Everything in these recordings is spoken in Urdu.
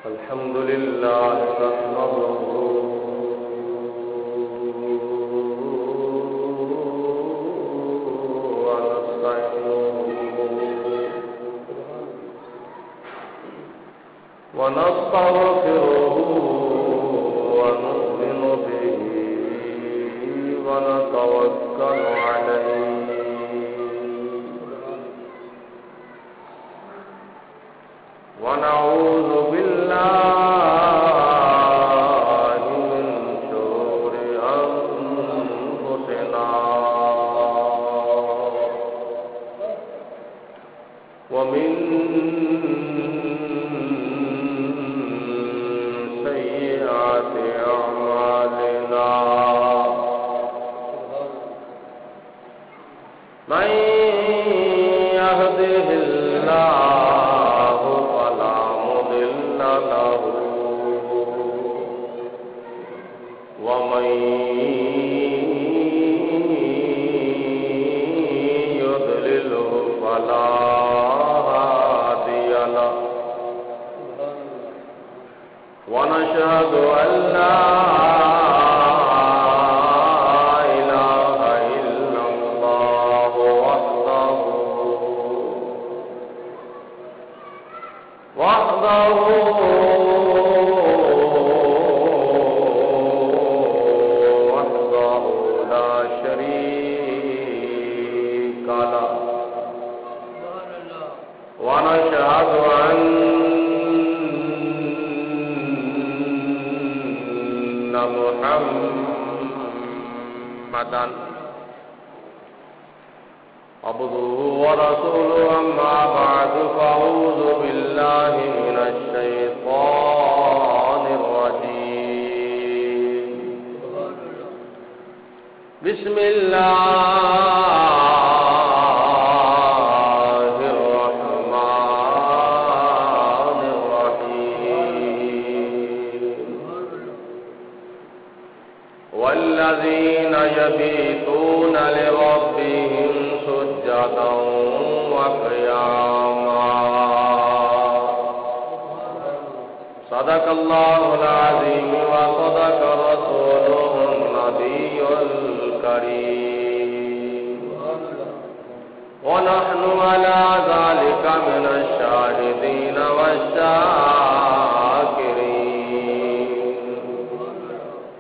الحمد لله نحمده ونستغفره ونؤمن به ونتوكل عليه ونعوذ بالله من شرور أنفسنا ومن سيئات أعمالنا من يهده الله فلا مضل له ومن يضلله فلا هادي له ونشهد أن لا وحده لا شريك له ونشهد أن محمدا عبده ورسوله أما بعد فأعوذ بالله من الشيطان الرجيم بسم الله الرحمن الرحيم والذين يبيتون لربهم سجدا وقياما صدق الله العظيم وصدق رسوله النبي الكريم ونحن على ذلك من الشاهدين والشاكرين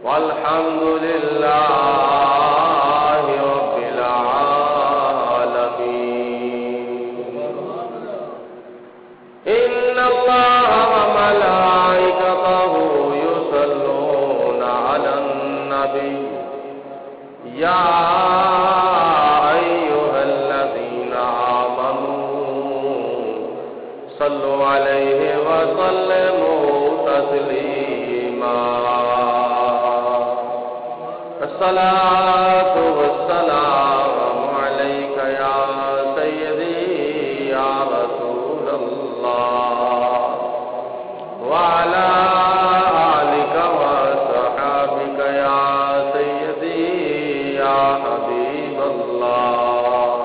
والحمد لله رب العالمين إن الله وملائكته يصلون على النبي يا أيها الذين آمنوا صلوا عليه وسلموا تسليما الصلاة والسلام عليك يا سيدي يا رسول الله وعلى آلك وصحابك يا سيدي يا حبيب الله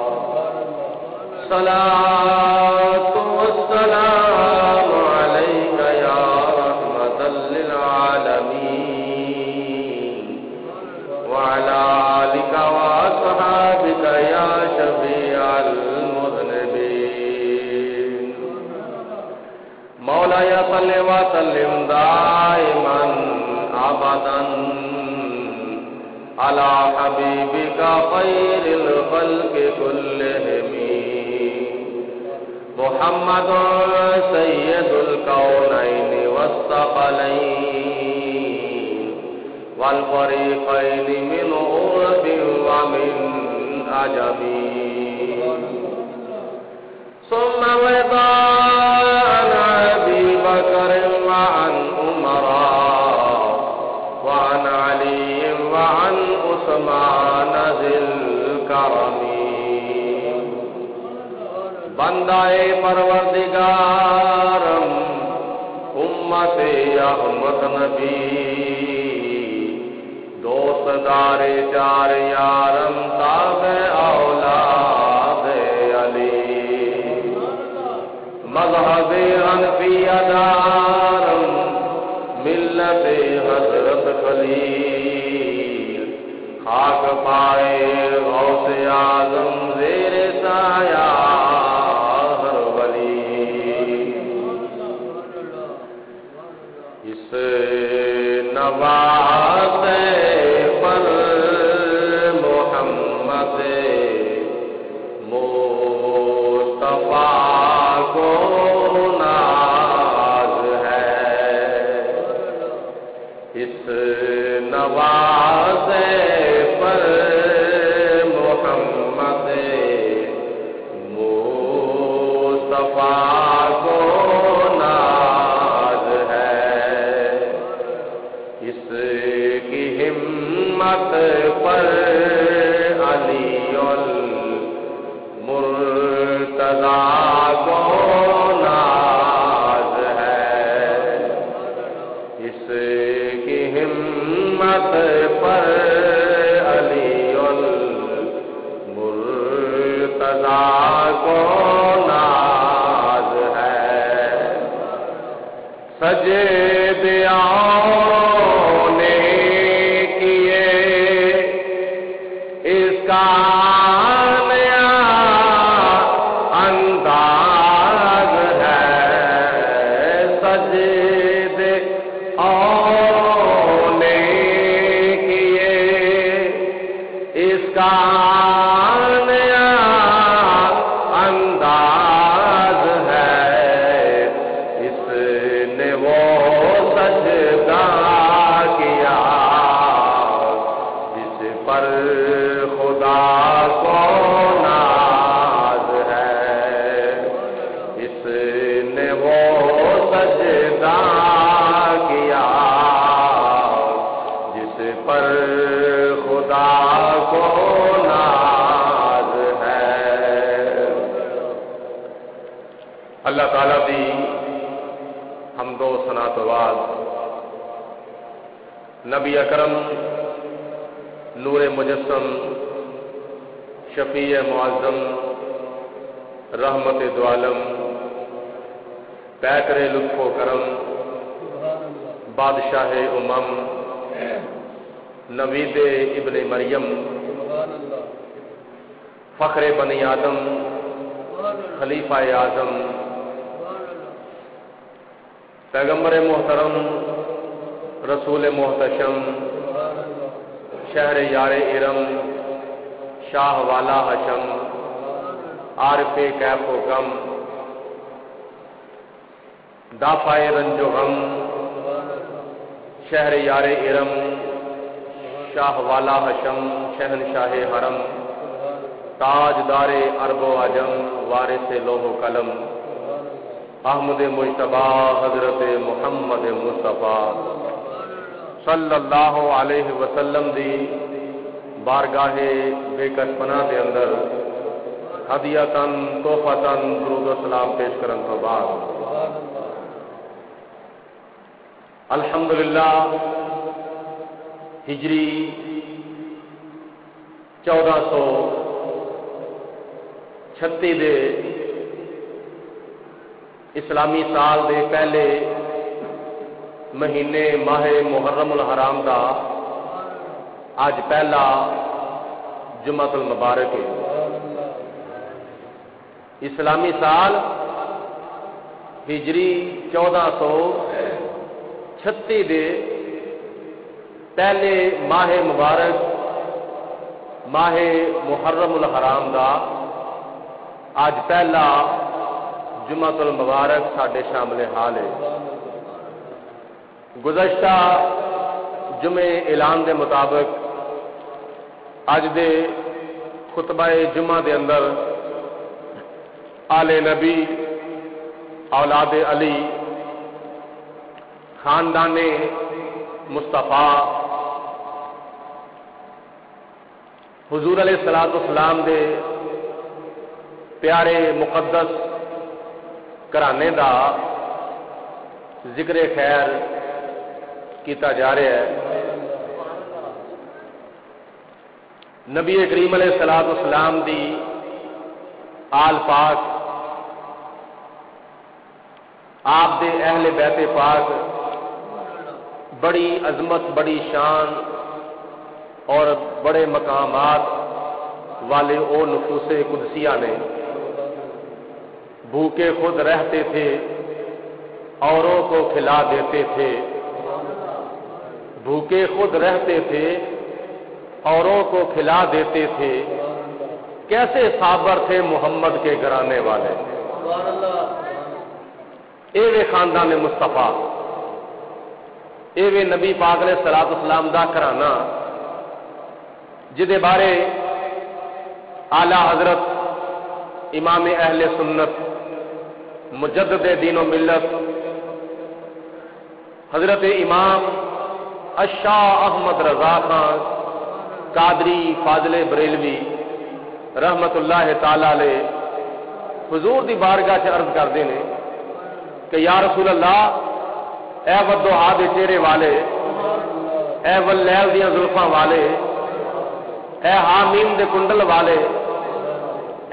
صلاة والسلام عليك يا رحمة للعالمين وعلى آلك وأصحابك يا شفيع المذنبين مولاي صل وسلم دائما أبدا على حبيبك خير الخلق كلهم محمد سيد الكونين والثقلين والفريقين من عرب ومن عجم ثم رضا عن أبي بكر وعن عمر وعن علي وعن عثمان ذي الكرم بندائے پروردگارم امت احمد نبی دوست دار جار یارم تاب اولاد علی پائے غوث اعظم زیر سایہ ہر ولی، اس نواسے پر محمد مصطفیٰ کو ناز ہے، اس نواسے پر محمد مصطفیٰ کو ناز ہے، اس کی ہمت پر علی المرتضیٰ کو ناز ہے، اس کی ہمت پر علی المرتضیٰ کو ناز ہے، سجدوں نے کیے اس کا نیا انداز ہے، سجدوں نے کیے اس کا نیا انداز ہے، اس نے وہ سجدہ کیا جس پر خدا کو ناز ہے، اس نے وہ سجدہ کیا جس پر خدا کو ناز ہے۔ اللہ تعالیٰ دی حمد و ثنا تو بعد نبی اکرم نور مجسم شفیع معظم رحمت دو عالم پیکر لطف و کرم بادشاہ امم نوید ابن مریم فخر بنی آدم خلیفہ اعظم پیغمبر محترم رسول محتشم شہر یار ارم شاہ والا حشم عارف کیف و غم دافع رنج و غم شہر یار ارم شاہ والا حشم شہنشاہ حرم تاجدار عرب و عجم وارث لوح و قلم احمد مجتبی حضرت محمد مصطفیٰ صلی اللہ علیہ وسلم دی بارگاہ بے کس پناہ دے اندر ہدیتاً تحفتاً درود و سلام پیش کرن تو بعد الحمدللہ ہجری 1436 دے اسلامی سال دے پہلے مہینے ماہ محرم الحرام دا آج پہلا جمعۃ المبارک ہے۔ اسلامی سال ہجری 1436 دے پہلے ماہ مبارک ماہ محرم الحرام دا آج پہلا جمعۃ المبارک ساڈے شامل حال ہے۔ گزشتہ جمعے اعلان دے مطابق اج دے خطبہ جمعہ دے اندر آل نبی اولاد علی خاندان مصطفیٰ حضور علیہ الصلوۃ والسلام دے پیارے مقدس گھرانے دا ذکر خیر کیتا جا رہا ہے۔ نبی کریم علیہ الصلوۃ والسلام دی آل پاک آپ دے اہل بیت پاک بڑی عظمت بڑی شان اور بڑے مقامات والے او نفوس قدسیہ نے بھوکے خود رہتے تھے، اوروں کو کھلا دیتے تھے، بھوکے خود رہتے تھے، اوروں کو کھلا دیتے تھے، کیسے صابر تھے محمد کے گھرانے والے، اے وے خاندان مصطفیٰ، اے وے نبی پاک علیہ الصلوۃ والسلام دا گھرانہ جدے بارے اعلی حضرت امام اہل سنت مجدد دین و ملت حضرت امام الشاہ احمد رضا خان قادری فاضل بریلوی رحمت اللہ تعالی علیہ حضور دی بارگاہ چ عرض کردے نے کہ یا رسول اللہ، اے والضحیٰ دے چہرے والے، اے واللیل دیاں زلفاں والے، اے حامیم دے کنڈل والے،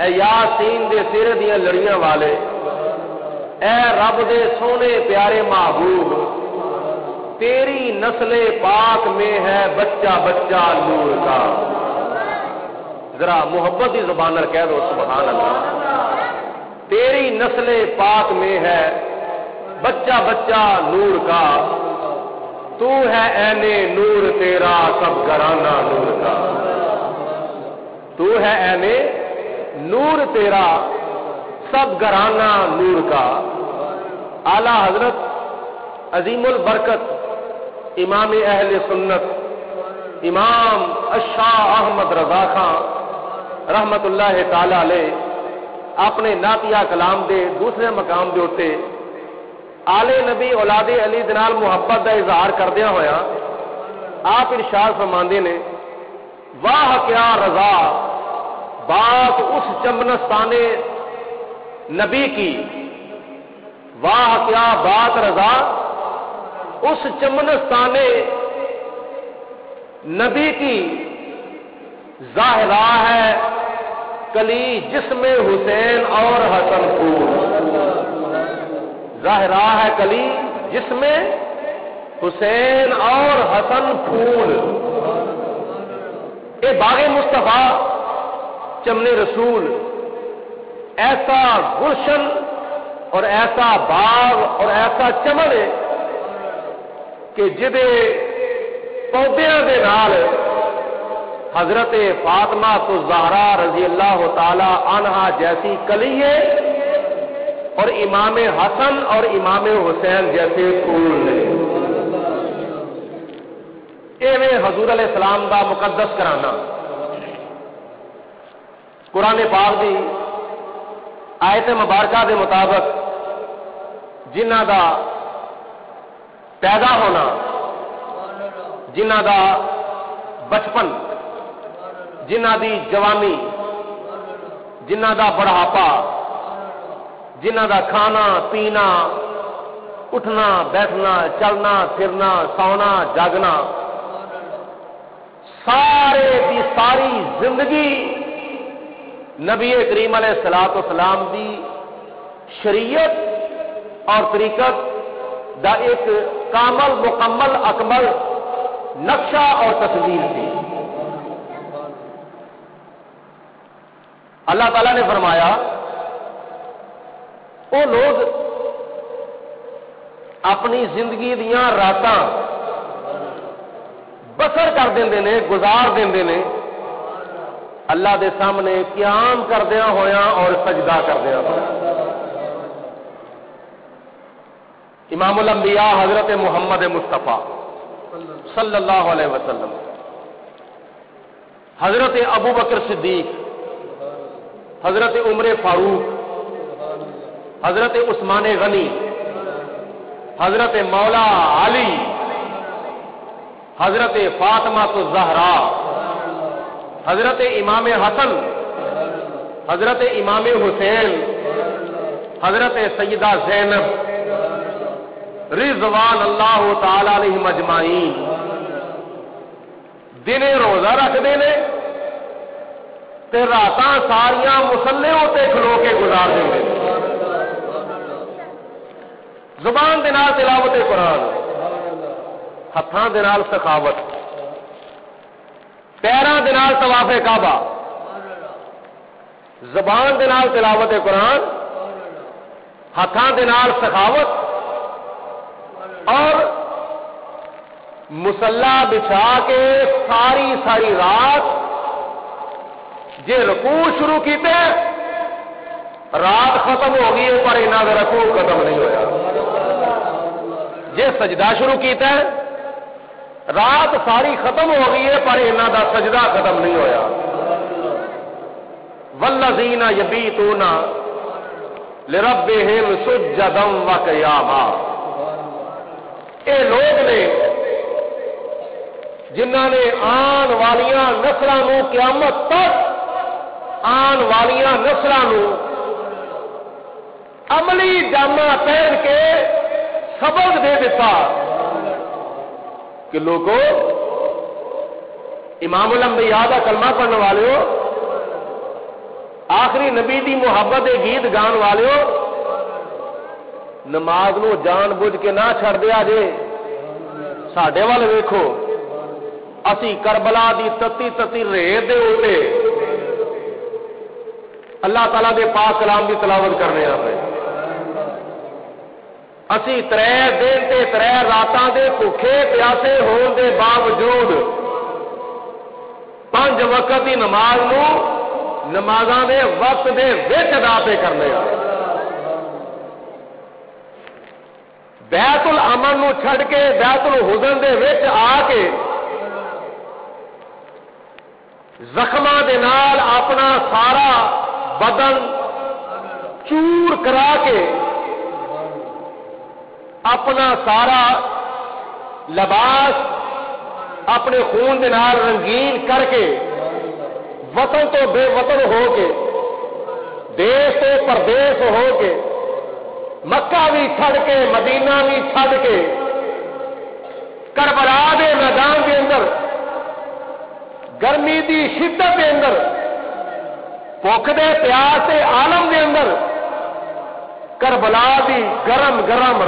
اے یاسین دے سر دیاں لڑیاں والے، اے رب دے سونے پیارے محبوب، تیری نسل پاک میں ہے بچہ بچہ نور کا. ذرا محبت کی زبان پر کہہ دو سبحان اللہ. تیری نسل پاک میں ہے بچہ بچہ نور کا، تو ہے عین نور تیرا سب گھرانہ نور کا، تو ہے عین نور تیرا سب گھرانہ نور کا. اعلی حضرت عظیم البرکت امام اہل سنت امام الشاہ احمد رضا خان رحمت اللہ تعالی علیہ اپنے نعتیہ کلام دے دوسرے مقام دے اتے آل نبی اولاد علی دنال محبت دا اظہار کردیا ہویا آپ ارشاد فرماندے نے، واہ کیا رضا بات اس چمنستان نبی کی، واہ کیا بات رضا اس چمنستان نبی کی، ظاہرہ ہے کلی جسم حسین اور حسن پھول، ظاہرہ ہے کلی جسم حسین اور حسن پھول. اے باغ مصطفیٰ چمن رسول ایسا گلشن اور ایسا باغ اور ایسا چمن ہے کہ جدے پودیاں دے نال حضرت فاطمہ الزہرا رضی اللہ تعالی عنہا جیسی کلی ہے اور امام حسن اور امام حسین جیسے پھول نے. ایویں حضور علیہ السلام دا مقدس کرانا قرآن پاک دی آیت مبارکہ دے مطابق جنہ دا پیدا ہونا، جنہ دا بچپن، جنہ دی جوانی، جنہ دا بڑھاپا، جنہ دا کھانا پینا، اٹھنا بیٹھنا، چلنا پھرنا، سونا جاگنا، سارے دی ساری زندگی نبی کریم علیہ الصلوۃ والسلام دی شریعت اور طریقت دا ایک کامل مکمل اکمل نقشہ اور تصویر تھی. اللہ تعالیٰ نے فرمایا وہ لوگ اپنی زندگی دیاں راتاں بسر کر دیندے نے، گزار دیندے نے اللہ دے سامنے قیام کردیاں ہویاں اور سجدہ کردیاں ہویاں. امام الانبیاء حضرت محمد مصطفیٰ صلی اللہ علیہ وسلم، حضرت ابو بکر صدیق، حضرت عمر فاروق، حضرت عثمان غنی، حضرت مولا علی، حضرت فاطمہ الزہرا، حضرت امام حسن، حضرت امام حسین، حضرت سیدہ زینب رضوان اللہ تعالی علیہم اجمعین دن روزہ رکھتے ہیں تے راتاں ساریاں مسلے تے کھلو کے گزار دیں، زبان دے نال تلاوت قرآن، ہتھاں دے نال سخاوت، پیراں دے نال طواف کعبہ، زبان دے نال تلاوت قرآن، ہاتھاں دے نال سخاوت، اور مصلا بچھا کے ساری رات جے رکوع شروع کیتے رات ختم ہو گئی پر انہاں دا رکوع ختم نہیں ہویا، جے سجدہ شروع کیتا ہے رات ساری ختم ہو گئی ہے پر انہاں دا سجدہ ختم نہیں ہویا۔ والذین یبیتون لربہم سجدا وقیاما، اے لوگ نے جنہاں نے آن والیاں نسلاں نو قیامت تک آن والیاں نسلاں نو عملی جامہ پہن کے سبق دے دیتا کہ لوگوں امام الانبیاء دا کلمہ پڑھنے والے ہو، آخری نبی دی محبت دے گیت گان والے ہو، نماز نو جان بوجھ کے نہ چھڑ دیا جے، ساڈے وال ویکھو اسی کربلا دی تتی ریت دے اوتے اللہ تعالیٰ دے پاک کلام دی تلاوت کرنے آ پے، اسی 3 دن تے 3 راتاں دے بھوکے پیاسے ہون دے باوجود 5 وقت دی نماز نو نمازاں دے وقت دے وچ ادا پہ کرنے آ، بیت الامن نو چھڑ کے بیت الحزن دے وچ آ کے زخماں دے نال اپنا سارا بدن چور کرا کے اپنا سارا لباس اپنے خون دے نال رنگین کر کے وطن تو بے وطن ہو کے دیش تو پردیس ہو کے مکہ بھی چھڑ کے مدینہ بھی چھڑ کے کربلا دے میدان کے اندر گرمی دی شدت کے اندر بھوک دے پیاس دے عالم کے اندر کربلا دی گرم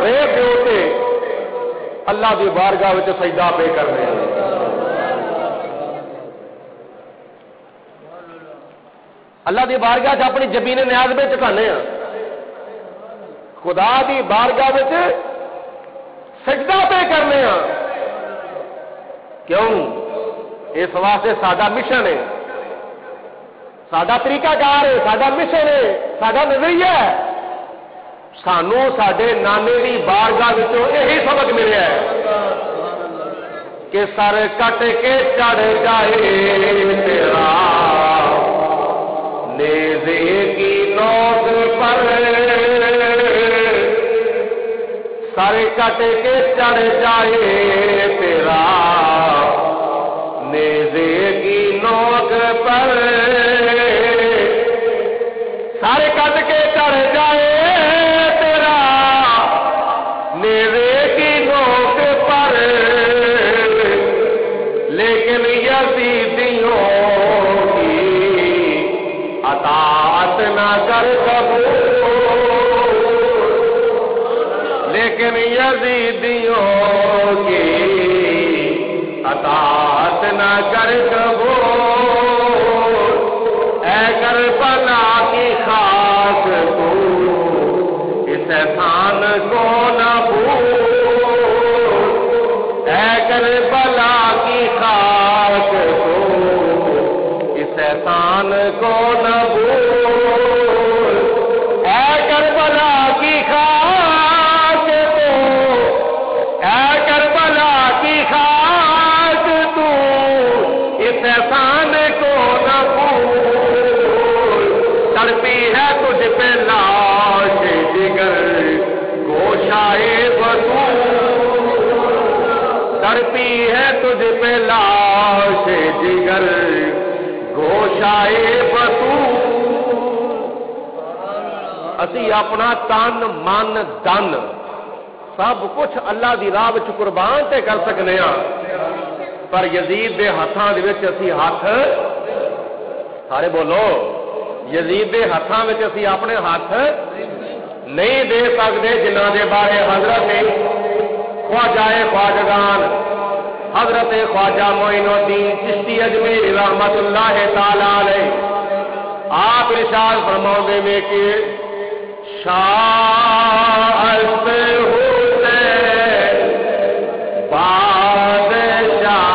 ریت دے اوتے اللہ دی بارگاہ وچ سجدہ پہ کرنے ہیں۔ اللہ دی بارگاہ اپنی جبین نیاز میں چکانے ہیں، خدا دی بارگاہ وچ سجدہ پہ کرنے ہیں۔ کیوں؟ اس واسطے ساڈا مشن ہے، ساڈا طریقہ کار ہے، ساڈا مشن ہے، ساڈا نظریہ ہے، سانو ساڈے نانے دی بارگاہ وچوں یہی سبق ملیا ہے کہ سر کٹ کے چڑھ جائے تیرا نیزے کی نوک پر، سر کٹ کے چڑھ جائے تیرا نیزے کی نوک پر، سر کٹ کے چڑھ جائے تیرا نیزے کی نوک پر، لیکن یزیدیوں کی اطاعت نہ کر قبول، لیکن یزیدیوں کی اطاعت نہ کر قبول، اے کربلا کی خاک تو اس احسان کو نہ بھول، اے کربلا کی خاک تو اس احسان کو نہ بھول، اے کربلا کی خاک تو، اے کربلا کی خاک تو اس احسان کو نہ بھول، تڑپی ہے تجھ پہ لاش جگر گوشائے بطول، تڑپی ہے تجھ پہ لاش جگر گوشائے بطول، اسی اپنا تن من دن سب کچھ اللہ دی راہ وچ قربان تے کر سکنے ہاں، پر یزید دے ہاتھاں دے وچ اسی ہاتھ، سارے بولو، یزید دے ہاتھاں وچ اسی اپنے ہاتھ نہیں دے سکتے، جنہاں دے بارے حضرت خواجہ خواجگان حضرت خواجہ معین الدین چشتی اجمیری رحمت اللہ تعالی علیہ آپ ارشاد فرماؤں میں کہ شاعت حسین بادشاہ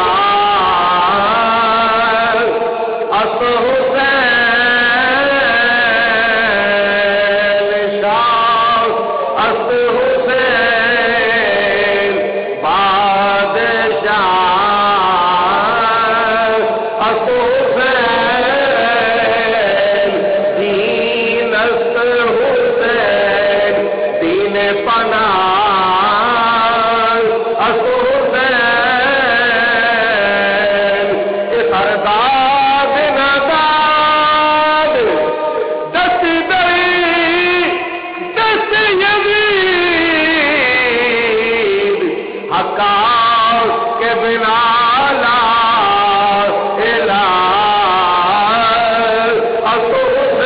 اس حسین شاہ اس حسین بادشاہ اس حسین دین است حسین دین پناہ اس حسین سرداد نداد دست دری دست یزید حقاق کے بنا لا الہ اس حسین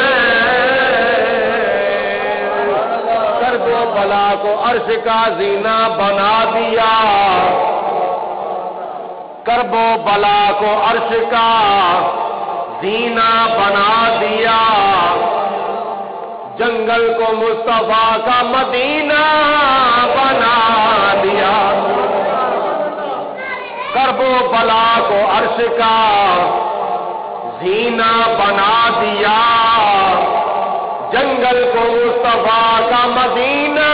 کرب و بلا کو عرش کا زینہ بنا دیا کرب و بلا کو عرش کا زینہ بنا دیا جنگل کو مصطفیٰ کا مدینہ بنا دیا کرب و بلا کو عرش کا زینہ بنا دیا جنگل کو مصطفیٰ کا مدینہ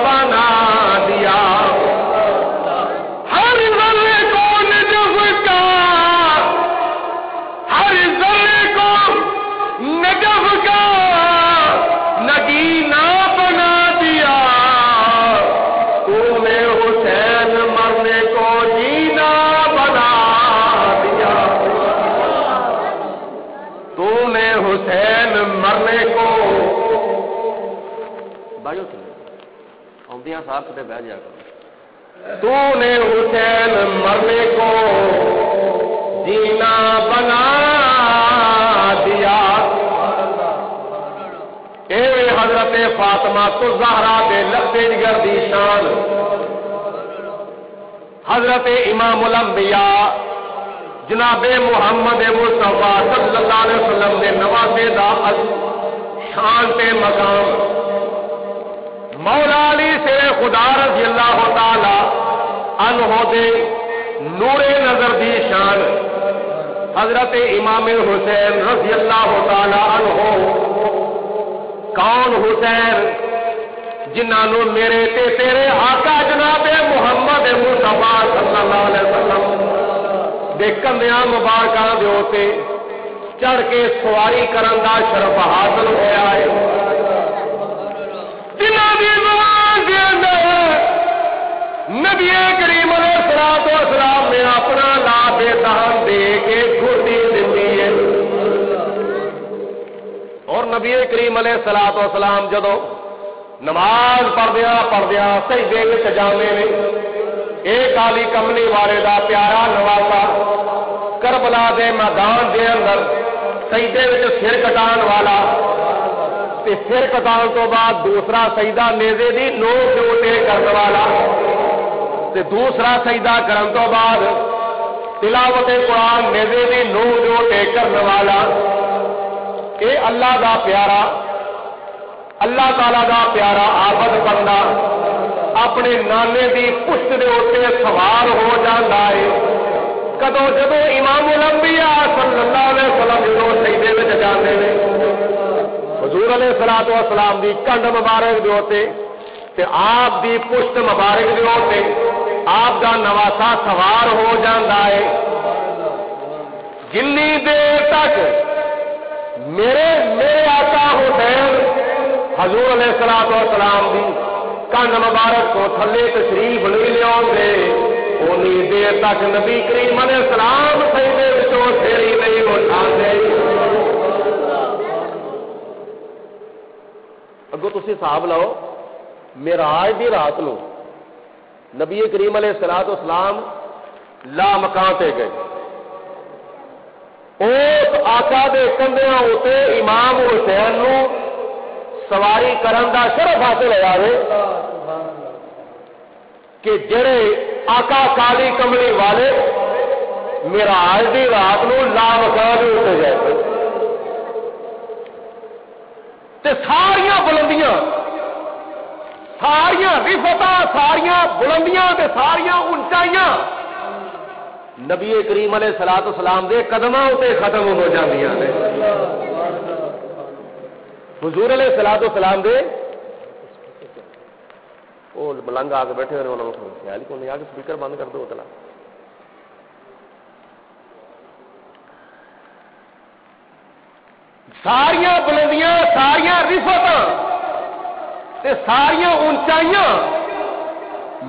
بنا دیا ہر ذرے کو نجف کا ہر ذرے کو نجف کا نگینہ بنا دیا تو نے حسین مرنے کو جینا بنا دیا تو نے حسین مرنے کو بھائیو آمدیاں صاحب کتے بہ جا کر تو نے حسین مرنے کو جینا بنا دیا اے حضرت فاطمہ تو زہرا دے لگتے جگر دی شان حضرت امام الانبیاء جناب محمد مصطفیٰ صلی اللہ علیہ وسلم نے نوازے دا شان تے مقام مولا علی سے خدا رضی اللہ تعالی عنہ دے نور نظر دی شان حضرت امام حسین رضی اللہ تعالی عنہ کون حسین جنہوں میرے تے تیرے آقا جناب محمد مصطفیٰ صلی اللہ علیہ وسلم دے کندیاں مبارکاں دے ہوتے چڑھ کے سواری کرن دا شرف حاصل ہویا ہے جنہاں دی زبان دے اندر نبی کریم علیہ الصلوۃ والسلام نے اپنا لا بے دہن دے کے گھڑی دتی ہے اور نبی کریم علیہ الصلوۃ والسلام جدو نماز پڑھدیاں سجدے وچ جاندے نے ایک علی کملی والے دا پیارا نواسا کربلا دے میدان دے اندر سجدے وچ سر کٹان والا تے سر کٹان تو بعد دوسرا سجدہ نیزے دی نوک دے اوتے کرن والا تے دوسرا سجدہ کرن تو بعد تلاوت قرآن نیزے دی نوک دے اوتے کرن والا اے اللہ دا پیارا اللہ تعالی دا پیارا عابد بندہ اپنے نانے دی پشت دے اوتے سوار ہو جاندا ہے کدو جدو امام الانبیاء صلی اللہ علیہ وسلم جدو سجدے وچ جاندے نے حضور علیہ الصلوۃ والسلام دی کنڈ مبارک دے اوتے تے آپ دی پشت مبارک دے اوتے آپ دا نواسا سوار ہو جاندا ہے جنی دیر تک میرے آقا حسین حضور علیہ الصلوۃ والسلام دی کنڈ مبارک کو تھلے تشریف نہیں لے اونی دیر تک نبی کریم علیہ السلام سجدے وچوں سیری نہیں اٹھاندے اگوں تسی حساب لاؤ معراج دی رات نو نبی کریم علیہ الصلوۃ والسلام لا مکان تے گئے اس آقا دے کندھیاں اوتے امام حسین نو سواری کرن دا شرف حاصل ہوا ہے کہ جڑے آقا کالی کملی والے معراج دی رات نو لا مکان اٹھ گئے تے ساریاں بلندیاں ساریاں رفتاں ساریاں بلندیاں تے ساریاں اونچائیاں نبی کریم علیہ الصلوۃ والسلام دے قدماں تے ختم ہو جاندیاں نے حضور علیہ الصلوۃ والسلام دے وہ ملنگ آ کے بیٹھے ہوئے انہوں نے خیال ہی کو نہیں آ کے سپیکر بند کر دو اتنا ساریاں بلندیاں ساریاں رفتاں تے ساریاں اونچائیاں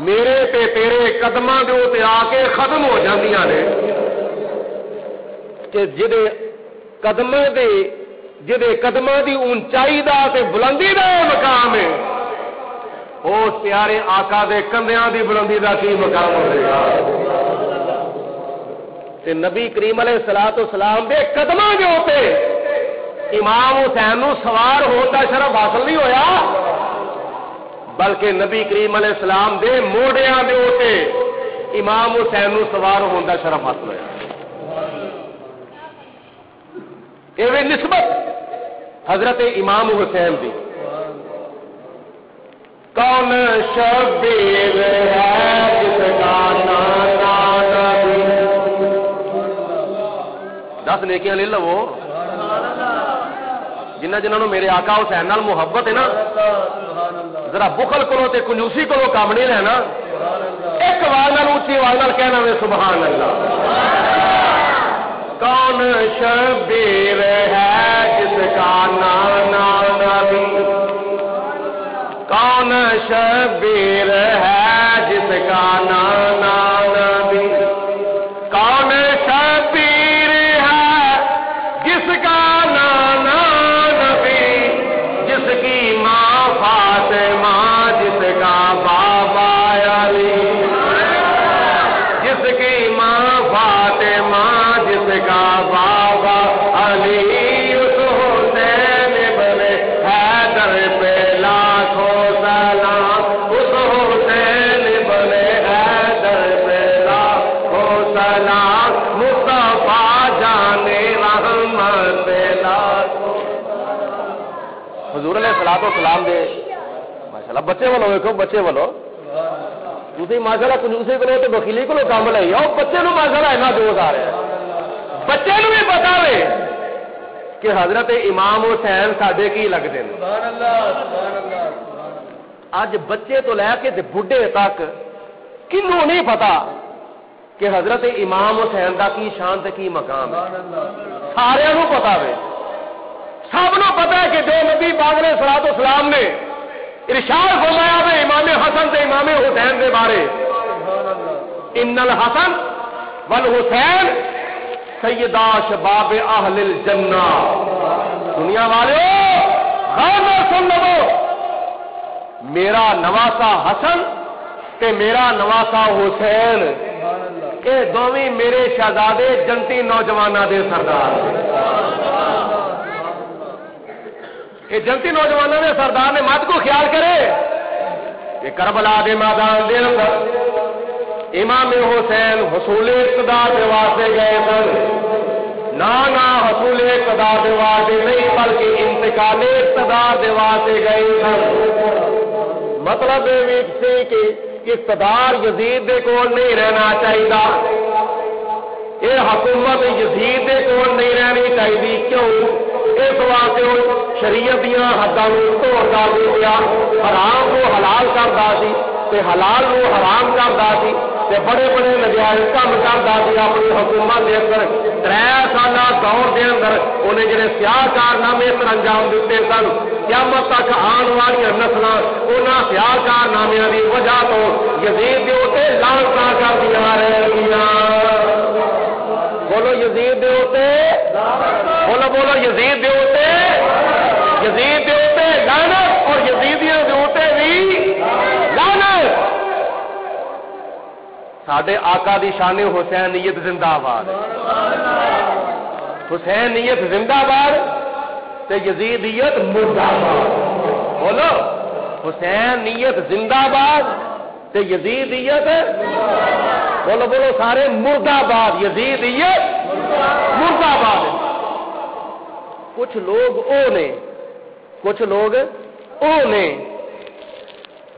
میرے تے تیرے قدماں دے اوتے آ کے ختم ہو جاندیاں نے کہ جدے قدماں دی اونچائی دا تے بلندی دا مقام ہے اس پیارے آقا دے کندیاں دی بلندی دا کی مقام ہوئے گا تے نبی کریم علیہ الصلوۃ والسلام دے قدماں دے اوتے امام حسین نو سوار ہونے کا شرف حاصل نہیں ہویا بلکہ نبی کریم علیہ السلام دے موڑیاں دے اوتے امام حسین نو سوار ہونے کا شرف حاصل ہویا یہ نسبت حضرت امام حسین دی کون شبیر ہے جس کا نانا نبی 10 نیکیاں لے لو جنہ جنہوں میرے آقا حسین نال محبت ہے نا ذرا بخل کرو تے کنجوسی کرو کام نہیں لینا ایک آواز نال اونچی آواز نال کہنا وے سبحان اللہ کون شبیر ہے جس کا نانا نبی کون شبیر ہے جس کا نانا نبی کون شبیر ہے جس کا نانا جس کی ماں فاطمہ جس کا بابا علی جس کی ماں فاطمہ جس کا بابا علی اس حسین بنے حیدر پہ لاکھوں سلام اس حسین بنے حیدر پہ لاکھوں سلام مصطفیٰ جانے رحمت لاکھوں حضور علیہ الصلوۃ والسلام دے ماشاءاللہ بچے والو دیکھو بچے والو تسی ماشاءاللہ کنجوسی کرو تے بخیلی کو کام لئی آؤ بچے نو ماشاءاللہ اینا جوش آ رہا ہے بچے نو بھی پتا وے کہ حضرت امام حسین ساڈے کی لگدے نے سبحان اللہ سبحان اللہ اج بچے تو لے کے تے بڈھے تک کینوں نہیں پتا کہ حضرت امام حسین دا کی شان تے کی مقام ہے سارے نو پتا وے سب نو پتا ہے کہ جو نبی پاک علیہ الصلوۃ والسلام نے ارشاد فرمایا ہے امام حسن تے امام حسین دے بارے ان الحسن والحسین سیدا شباب اہل الجنہ دنیا والوں غور سن لو میرا نواسا حسن تے میرا نواسا حسین یہ دونوں میرے شہزادے جنتی نوجوانوں دے سردار یہ جنتی نوجوانوں نے سردار نے مت کو خیال کرے کہ کربلا دے میدان دے اندر امام حسین حصول اقتدار کے واسطے گئے سن نہ حصول اقتدار کے واسطے نہیں بلکہ انتقال اقتدار کے واسطے گئے سن مطلب یہ کہ اقتدار یزید دے کول نہیں رہنا چاہیے یہ حکومت یزید دے کول نہیں رہنی چاہیے کیوں اس واسطے شریعت دیا حداں توڑتا گیا حرام کو حلال کرتا سی تے حلال کو حرام کرتا سی تے بڑے بڑے نجائز کام کرتا سی اپنی حکومت کے اندر 3 سالہ دور کے اندر انہیں جڑے سیاہ کارنامے پر انجام دیتے سن قیامت تک آن والی نسل انہاں سیاہ کارنامے کی وجہ تو یزید کے اوتے لعنتاں کردیاں رہندیاں بولو یزید دے اوتے بولو بولو یزید دے اوتے لعنت اور یزیدیاں دے اوتے بھی لعنت ساڈے آقا دی شان حسین نیت زندہ باد حسین نیت زندہ باد تے یزیدیت مردہ باد بولو حسین نیت زندہ باد تے یزیدیت بولو بولو سارے مرد آباد، یزیدیت مرد آباد۔ کچھ لوگ او نے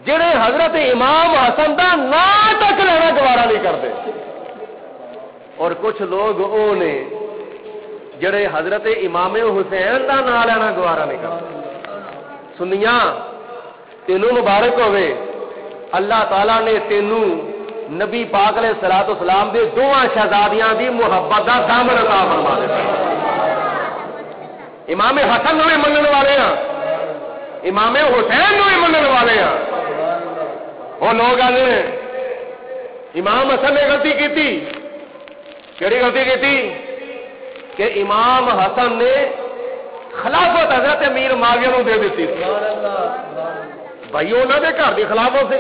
جڑے حضرت امام حسن دا نام تک لینا گوارا نہیں کرتے، اور کچھ لوگ او نے جڑے حضرت امام حسین دا نام لینا گوارا نہیں کرتے۔ سنیاں تینوں مبارک ہوئے، اللہ تعالیٰ نے تینوں نبی پاک علیہ الصلوۃ والسلام دے دوواں شہزادیاں دی محبت دا دامن عطا فرما دتا۔ امام حسن نو بھی منن والے ہاں، امام حسین نو بھی منن والے ہاں۔ وہ لوگ آنے امام حسن نے غلطی کی تھی، کیڑی غلطی کی تھی کہ امام حسن نے خلافت حضرت امیر معاویہ نو دے دیتی تھی۔ بھائی انہوں نے گھر کی خلافت سے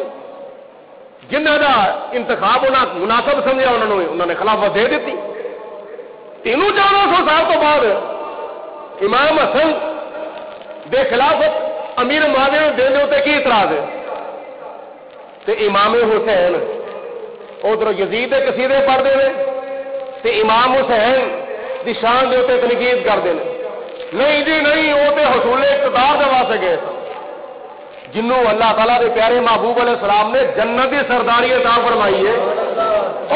جنہ کا انتخاب مناسب سمجھا انہوں نے خلافت دے دیتی۔ 300-400 سال تو بعد امام حسن دے خلافت امیر معاویہ نو دینے ہوتے کی اعتراض ہے؟ تے امام حسین ادھر یزید کے قصیدے پڑھتے ہیں تے امام حسین دی شان دے تے تنقید کرتے ہیں۔ نہیں جی نہیں، وہ تے حصول اقتدار دے واسطے گئے جنوں اللہ تعالیٰ دے پیارے محبوب علیہ السلام نے جنت کی سرداری عطا فرمائی ہے،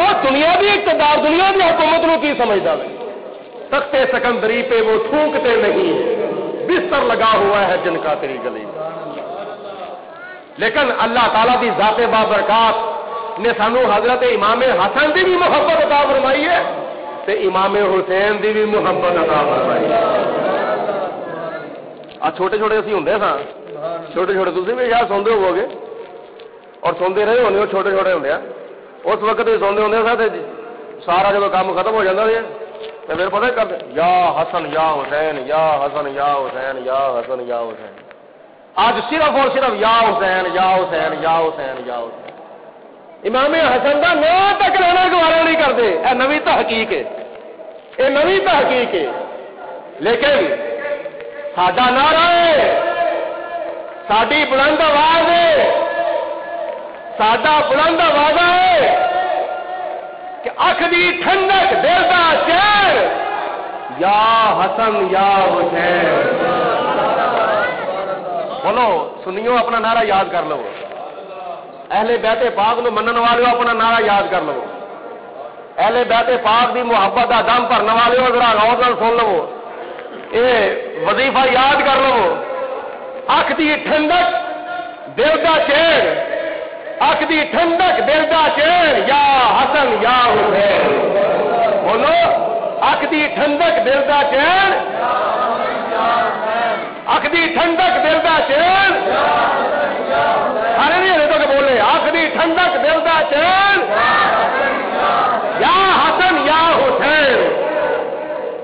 اور دنیا بھی اقتدار، دنیا کی حکومت نو کی سمجھتا ہے؟ تخت سکندری پہ وہ تھوکتے نہیں، بستر لگا ہوا ہے جن کا تیری گلی۔ لیکن اللہ تعالیٰ کی ذات بابرکات نے سانو حضرت امام حسن کی بھی محبت عطا فرمائی ہے تے امام حسین کی بھی محبت عطا فرمائی ہے۔ چھوٹے چھوٹے اسی ہوں سا، چھوٹے چھوٹے تھی بھی یار سوندے ہو گے اور سوندے رہے ہونے، چھوٹے چھوٹے ہوں اس وقت بھی سوندے ہوں سا، سارا جب کام ختم ہو جاتا ہے تو پھر پتہ کرتے یا حسن یا حسین یا حسن یا حسین یا حسن یا حسین۔ آج صرف اور صرف یا حسین یا حسین یا حسین یا حسین۔ امام حسن کا نام تک لینا گوارا نہیں کرتے۔ یہ نوی تحقیق ہے، یہ نوی تحقیق ہے۔ لیکن ساڈا نعرہ ہے، ساڈی بلند آواز ہے، ساڈا بلند آواز ہے کہ اکھ دی ٹھنڈک دل دا چین یا حسن یا حسین۔ بولو سنیو، اپنا نعرہ یاد کر لو، اہل بیت پاک نو منن والے اپنا نعرہ یاد کر لو، اہل بیت پاک دی محبت دا دم بھرن والے ذرا غور نال سن لو، اے وظیفہ یاد کر لو، اکھ دی ٹھنڈک دل دا چین، اکھ دی ٹھنڈک دل دا چین یا حسن یا حسین۔ بولو اکھ دی ٹھنڈک دل دا چین، اکھ دی ٹھنڈک دل دا چین، سارے نہیں تو کہ بولے اکھ دی ٹھنڈک دل دا چین یا حسن یا حسین۔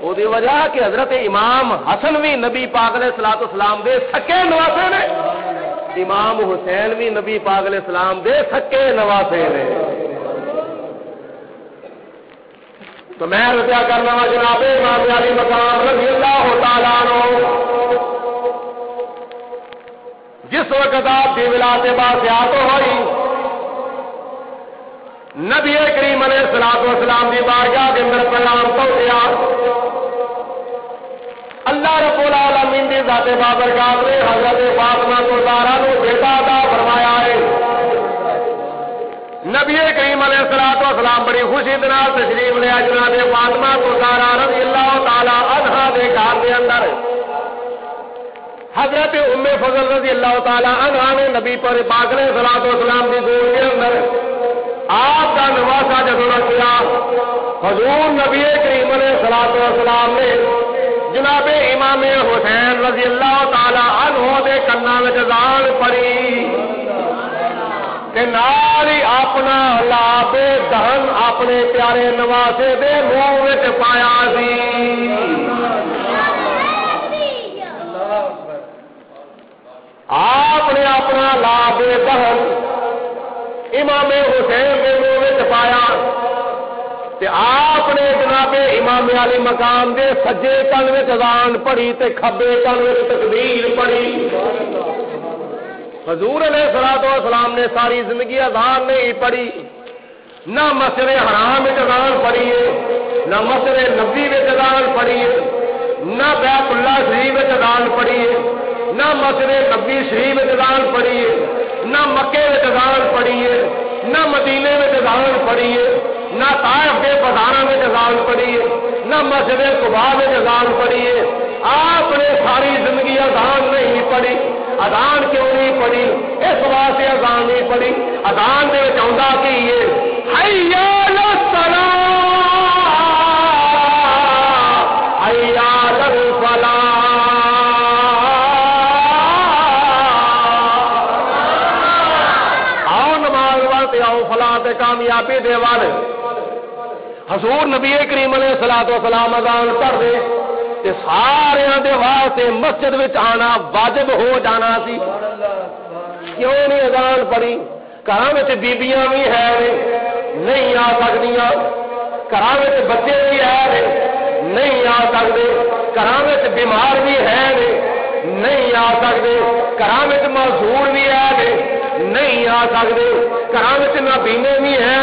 وہ دی وجہ کہ حضرت امام حسن بھی نبی پاک علیہ الصلوۃ والسلام دے سکے نواسے نے، امام حسین بھی نبی پاک علیہ السلام دے سکے نواسے نے۔ تو میں رضا کرنا وا جناب امام علی مقام رضی اللہ تعالیٰ عنہ، جس وقت آپ کی ولادت باسیات ہوئی، نبی کریم علیہ الصلوۃ والسلام کی بارگاہ کے اندر پیغام پہنچیا، اللہ رب العالمین کی ذات بابرکات نے حضرت فاطمہ کو زہرا نو بیٹا عطا فرمایا ہے۔ نبی کریم علیہ الصلوۃ والسلام بڑی خوشی کے نال تشریف لیا جناب فاطمہ کو زہرا رضی اللہ تعالی عنہا دے گھر کے اندر۔ حضرت ام فضل رضی اللہ تعالی عنہا نے نبی پر پاک علیہ الصلوۃ والسلام کی گود کے اندر آپ کا نواسا جدوں کیا، حضور نبی کریم علیہ الصلوۃ والسلام نے جناب امام حسین رضی اللہ تعالی عنہ دے کنا وچ اذان پڑھی کہ نال ہی اپنا لاب دہن اپنے پیارے نواسے دے منہ وچ پایا سی۔ آپ نے اپنا لاب دہن امام حسین کے منہ وچ پایا تے آپ نے جناب امام علی مقام دے سجے کن وچ اذان پڑھی تے کھبے کن وچ تکبیر پڑھی۔ حضور علیہ الصلوۃ والسلام نے ساری زندگی اذان نہیں پڑھی، نہ مسجد حرام میں اذان پڑھی ہے، نہ مسجد نبوی میں اذان پڑھی ہے، نہ بیت اللہ شریف میں اذان پڑھی ہے، نہ مسجد نبوی شریف میں اذان پڑھی ہے، نہ مکے میں اذان پڑھی ہے، نہ مدینے میں اذان پڑھی ہے، نہ طائف کے بازاروں میں اذان پڑھی ہے، نہ مسجد قباء میں اذان پڑھی ہے۔ آپ نے ساری زندگی اذان نہیں پڑھی۔ اذان کیوں نہیں پڑھی؟ اس واسطے اذان نہیں پڑھی، اذان دے وچ آندا کی ہے حی علی الصلاۃ حی علی الفلاح، آؤ نماز واسطے آؤ، فلاح تے کامیابی دے والے۔ حضور نبی کریم علیہ الصلوۃ والسلام اذان پڑھ دے تے سارے دے واسطے مسجد وچ آنا واجب ہو جانا سی۔ کیوں نہیں اذان پڑھی؟ گھراں وچ بیبیاں بھی ہے نہیں آ سکدیاں، گھراں وچ بچے بھی ہے نہیں آ سکدے، گھراں وچ بیمار بھی ہے نہیں آ سکدے، گھراں وچ معذور بھی ہے نہیں آ سکدے، گھراں وچ نابینے بھی ہے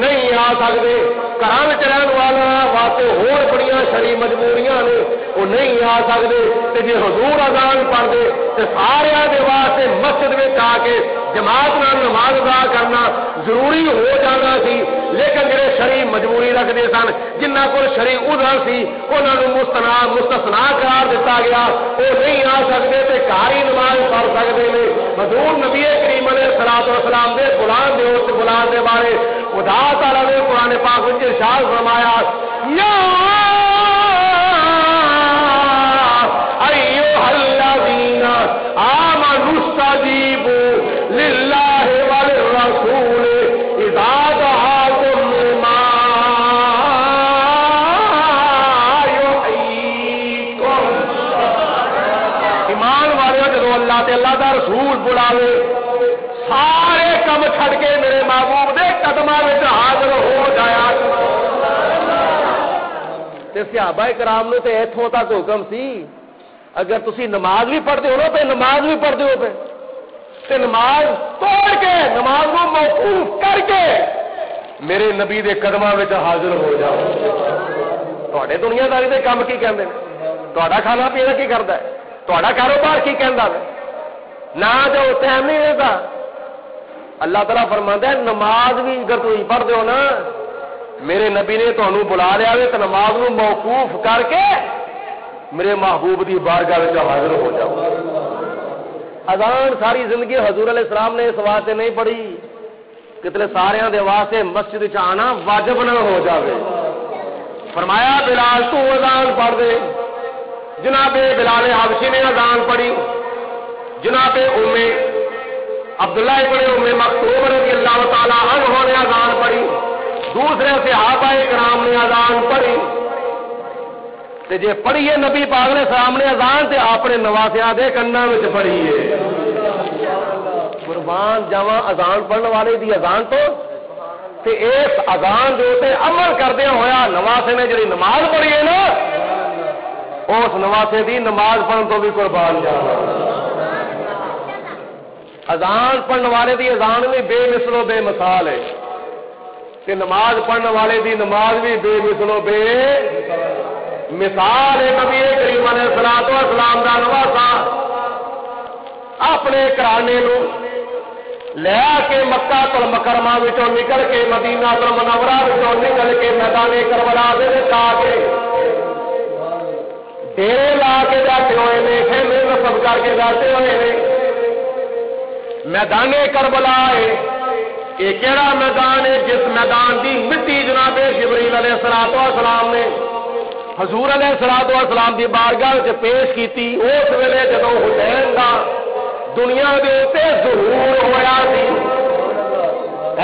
نہیں آ سکدے، گھراں وچ رہن والا واسطے ہور بڑیاں شرعی مجبوریاں نے وہ نہیں آ سکدے۔ تے جے حضور اذان پڑھ دے تے سارے دے واسطے مسجد وچ آ کے جماعت نال نماز ادا کرنا ضروری ہو جانا سی، لیکن جڑے شرعی مجبوری رکھتے سن، جنہاں کول شرعی عذر سی، انہاں نوں مستثنا قرار دتا گیا، وہ نہیں آ سکتے تے گھر ہی نماز پڑھ سکتے ہیں۔ حضور نبی کریم علیہ الصلوۃ والسلام دے غلام دے اس غلام دے بارے خدا تعالی نے قرآن پاک وچ ارشاد فرمایا یا ایھا الذین آمنوا استجیبوا للہ والرسول اذا دعاکم لما یحییکم۔ ایمان والے جدوں اللہ تے اللہ دا رسول بلاوے سارے کم چھڈ کے میرے محبوب دے قدماں وچ حاضر ہو جایا۔ تے صحابہ کرام نوں تے ایتھوں تک حکم سی اگر تسی نماز بھی پڑھتے ہو نا تے نماز بھی پڑھتے ہو تے نماز توڑ کے نماز کو موقوف کر کے میرے نبی دے قدماں وچ حاضر ہو جاؤ۔ تواڈے دنیا داری دے کم کی کہندے نے؟ تہاڈا کھانا پینا کی کردا ہے؟ تہاڈا کاروبار کی کہندا ہے؟ نہ جو ٹائم نہیں رہتا۔ اللہ تعالیٰ فرماندا ہے نماز بھی اگر تسی پڑھتے ہو نا، میرے نبی نے تانوں بلا لیا تو نماز کو موقوف کر کے میرے محبوب دی بارگاہ وچ حاضر ہو جاؤ۔ اذان ساری زندگی حضور علیہ السلام نے اس واسطے نہیں پڑھی کتنے سارے دے واسطے مسجد وچ آنا واجب نہ ہو جاوے۔ فرمایا بلال تو اذان پڑھ دے۔ جناب بلال حبشی نے اذان پڑھی، جناب عبداللہ ابن مکتوم رضی اللہ تعالی عنہ نے اذان پڑھی، دوسرے صحابہ کرام نے اذان پڑھی۔ تے جے پڑھیے نبی پاک نے سامنے اذان تے اپنے نواسیاں دے کناں وچ پڑھیے۔ قربان جاواں اذان پڑھن والے دی اذان تو تے اس اذان دے تے عمل کردے ہویا نواسے نے جڑی نماز پڑھی ہے نا اس نواسے دی نماز پڑھن تو بھی قربان جاواں۔ اذان پڑھن والے دی اذان بھی بے مثل و بے مثال ہے کہ نماز پڑھن والے دی نماز بھی بے مثل و بے مثال ہے۔ نبی کریم علیہ الصلوۃ والسلام دا نواسا اپنے گھرانے نو لے کے مکہ المکرمہ وچوں نکل کے مدینہ المنورہ وچوں نکل کے میدان کربلا دے وچ آ کے ڈیرے لا کے بیٹھے ہوئے نے، خیمے نصب کر کے بیٹھے ہوئے نے۔ میدان کربلا ہے یہ کیڑا میدان ہے جس میدان دی مٹی جناب جبریل علیہ الصلوۃ والسلام نے حضور علیہ الصلوۃ والسلام دی بارگاہ وچ پیش کیتی۔ اس ویلے جدوں حسین دا دنیا دے اوتے ظہور ہویا سی،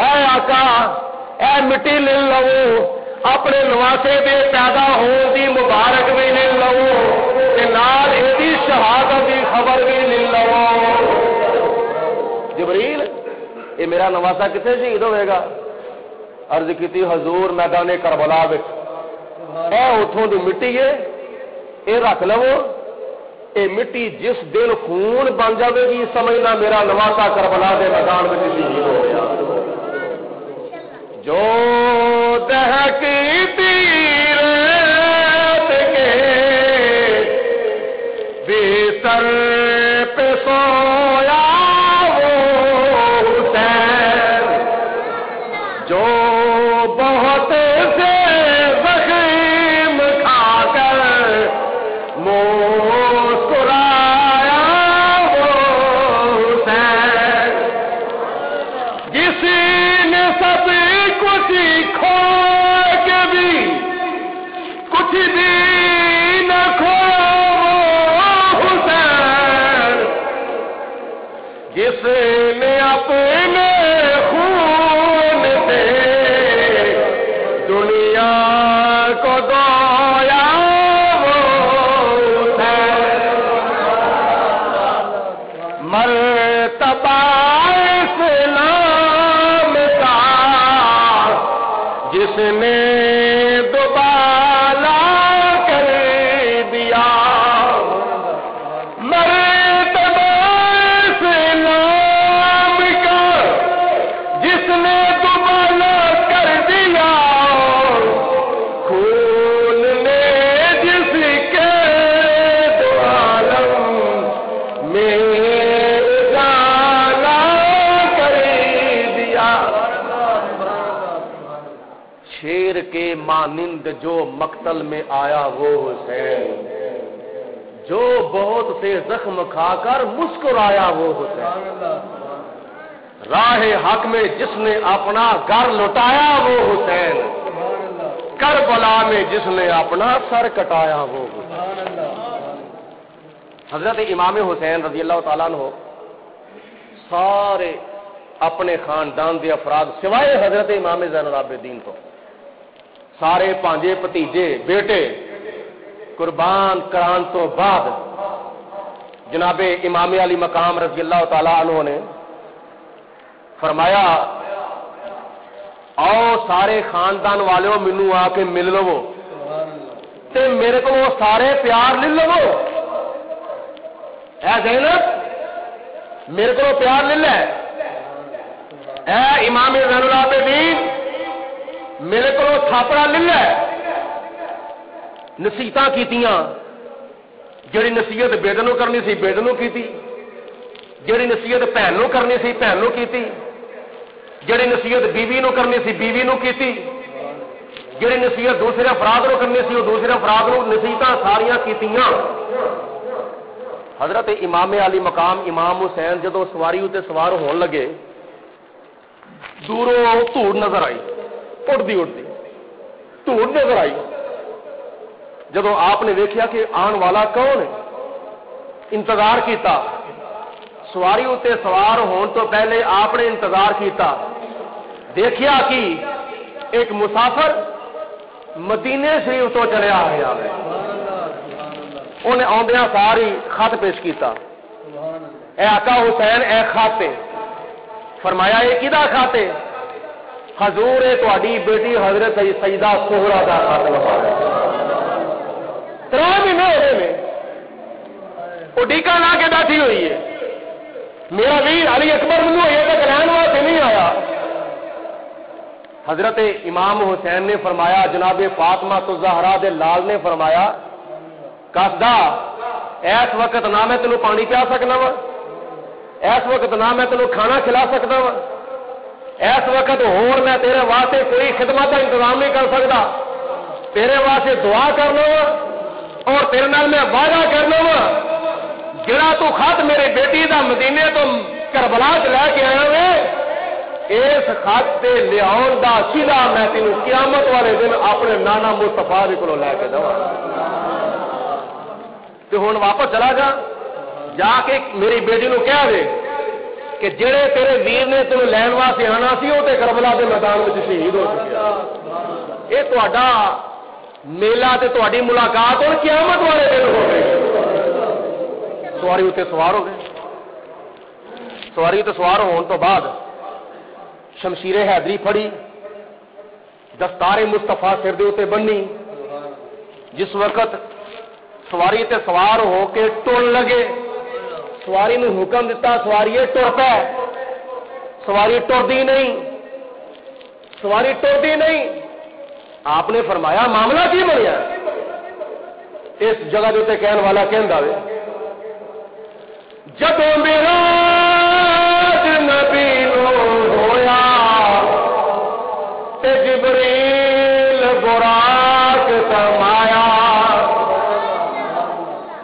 اے آقا اے مٹی لے لو، اپنے نواسے دے پیدا ہون دی مبارک بھی لے لو تے نال ایدی شہادت دی خبر بھی لے لو۔ جبریل یہ میرا نواسا کتنے شہید ہوئے گا؟ عرض کیتی حضور میدان کربلا وچ، اے اتھوں دی مٹی ہے، اے رکھ لو، یہ مٹی جس دن خون بن جائے گی سمجھنا میرا نواسا کربلا دے میدان میں شہید ہو گیا. جو دہکی تیر کے بستر پہ سویا وہ حسین، جو بہت سے زخم کھا کر مسکرایا وہ حسین، جس نے سب کچھ کھو کے بھی کچھ بھی نہ کھو وہ حسین، جس نے اپنے خون سے دنیا کو دھویا وہ حسین، مرتبہ اسلام کا جس نے دوبالا کر دیا، مرتبہ اسلام کا جس نے دوبالا کر دیا، خون نے جس کے دو عالم میں اجالا کر دیا، شیر کے مانند جو مقتل میں آیا وہ حسین، جو بہت سے زخم کھا کر مسکرایا وہ حسین، راہ حق میں جس نے اپنا گھر لٹایا وہ حسین، کربلا میں جس نے اپنا سر کٹایا وہ حسین. حضرت امام حسین رضی اللہ تعالیٰ عنہ سارے اپنے خاندان کے افراد سوائے حضرت امام زین العابدین تو سارے پانجے بھتیجے بیٹے قربان کران تو بعد جناب امام علی مقام رضی اللہ تعالیٰ عنہ نے فرمایا آؤ سارے خاندان والے مینو آ کے مل لو تے میرے کو سارے پیار لے لو، اے زینب میرے کو پیار لے لے، اے امام زین العابدین میرے کو تھاپڑا لے لے. نصیحتاں کیتیاں، جڑی نصیحت بیٹے نو کرنی سی بیٹے نو کیتی، جڑی نصیحت بہن نو کرنی سی بہن نو کیتی، جڑی نصیحت بیوی نو کرنی سی بیوی نو کیتی، جڑی نصیحت دوسرے افراد نو کرنی سی وہ دوسرے افراد نو نصیحتاں ساریاں کیتیاں. حضرت امام علی مقام امام حسین جدو سواری اتنے سوار ہون لگے دوروں دھوڑ نظر آئی، اڑتی اڑتی دھوڑ نظر آئی. جدو آپ نے دیکھا کہ آن والا کون ہے انتظار کیتا، سواری اتنے سوار ہون تو پہلے آپ نے انتظار کیتا، دیکھیا کہ ایک مسافر مدینے شریف تو چلیا آیا ہے، انہیں آدھا ساری خط پیش کیتا، اے آقا حسین اے خاتے، فرمایا یہ کدا خاتے؟ حضور تہاڈی بیٹی حضرت سیدہ سہرا دا خط لکھایا. 3 مہینے ہو گئے میں وہ ڈیکا لا کے بیٹھی ہوئی ہے، میرا ویر علی اکبر منو یہ تک رہن واسطے نہیں آیا. حضرت امام حسین نے فرمایا، جناب فاطمہ تو زہرا دے لال نے فرمایا کسدا اس وقت نہ میں تینوں پانی پیا سکنا وا، اس وقت نہ میں تینوں کھانا کھلا سکتا وا، اس وقت اور میں تیرے واسطے کوئی خدمت کا انتظام نہیں کر سکتا، تیرے واسطے دعا کرنا وا اور تیرے نال میں وعدہ کرنا وا جڑا تو خط میری بیٹی دا مدینے تو کربلا چ لے کے آیا وے اس خط تے لیاؤن دا سلا میں تینوں قیامت والے دن اپنے نانا مصطفیٰ دے کولوں لے کے دواں. تے ہن واپس چلا جا کے میری بیٹی نو کہہ دے کہ جڑے تیرے ویر نے تینوں لین واسطے آنا سی وہ تے کربلا دے میدان وچ شہید ہو چکے. یہ تہاڈا میلہ تے تہاڈی ملاقات ہن قیامت والے دن ہو گئی. سواری اتنے سوار ہو گئے، سواری اتنے سوار ہون تو بعد شمشیر حیدری پھڑی، دستار مصطفیٰ سر دے اتنے بننی. جس وقت سواری تے سوار ہو کے ٹر لگے، سواری نو حکم دیتا سواری ٹر پے، سواری ٹردی نہیں، سواری ٹردی نہیں۔ آپ نے فرمایا معاملہ کی بنیا؟ اس جگہ کے کہنے والا کہندا وے جب میرا نبی نو ہویا تے جبریل براق سمایا،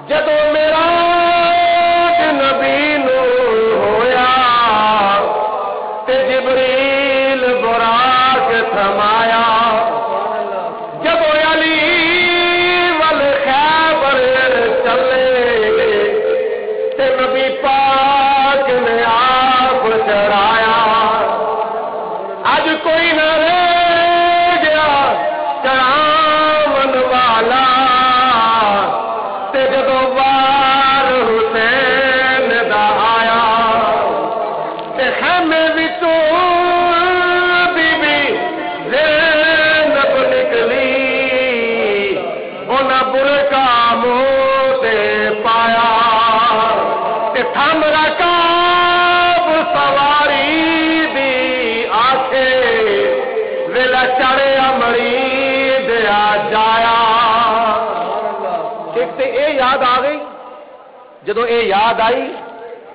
جب میرا نبی نو ہویا تے جبریل براق سمایا، جب علی ول خیبر چلے تے نبی پاک نے آپ چڑھایا، اج کوئی نہ رہ گیا چڑھاون والا، تے جدو وار حسین دا آیا تے خیمے وچوں بی بی زینب نکلی، انہاں برقع منہ تے پایا تے تھم رکاب سواری دی آکھے ویلا چڑھے امری دیا جایا۔ ایک تے اے یاد آ گئی، جدو اے یاد آئی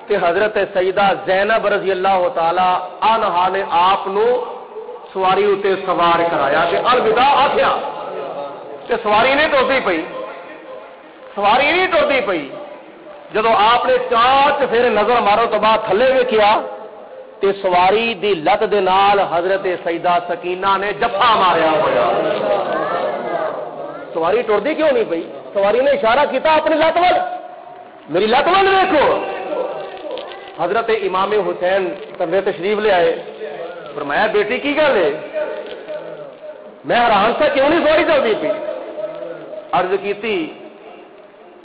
کہ حضرت سیدہ زینب رضی اللہ تعالی عنہا نے آپ نو سواری اتے سوار کرایا کہ الوداع آخیا، تے سواری نہیں ٹردی پئی، سواری نہیں ٹردی پئی۔ جدو آپ نے چاچ پھر نظر مارو تو بعد تھلے ویکھیا تے سواری دی لت دے نال حضرت سیدہ سکینہ نے جفا ماریا ہویا۔ سواری ٹردی کیوں نہیں پئی؟ سواری نے اشارہ کیتا اپنی لت وال، میری لت وال دیکھو۔ حضرت امام حسین کمرے تشریف لے آئے، فرمایا بیٹی کی گل ہے؟ میں حیران تھا کیوں نہیں سواری چلتی پئی؟ عرض کیتی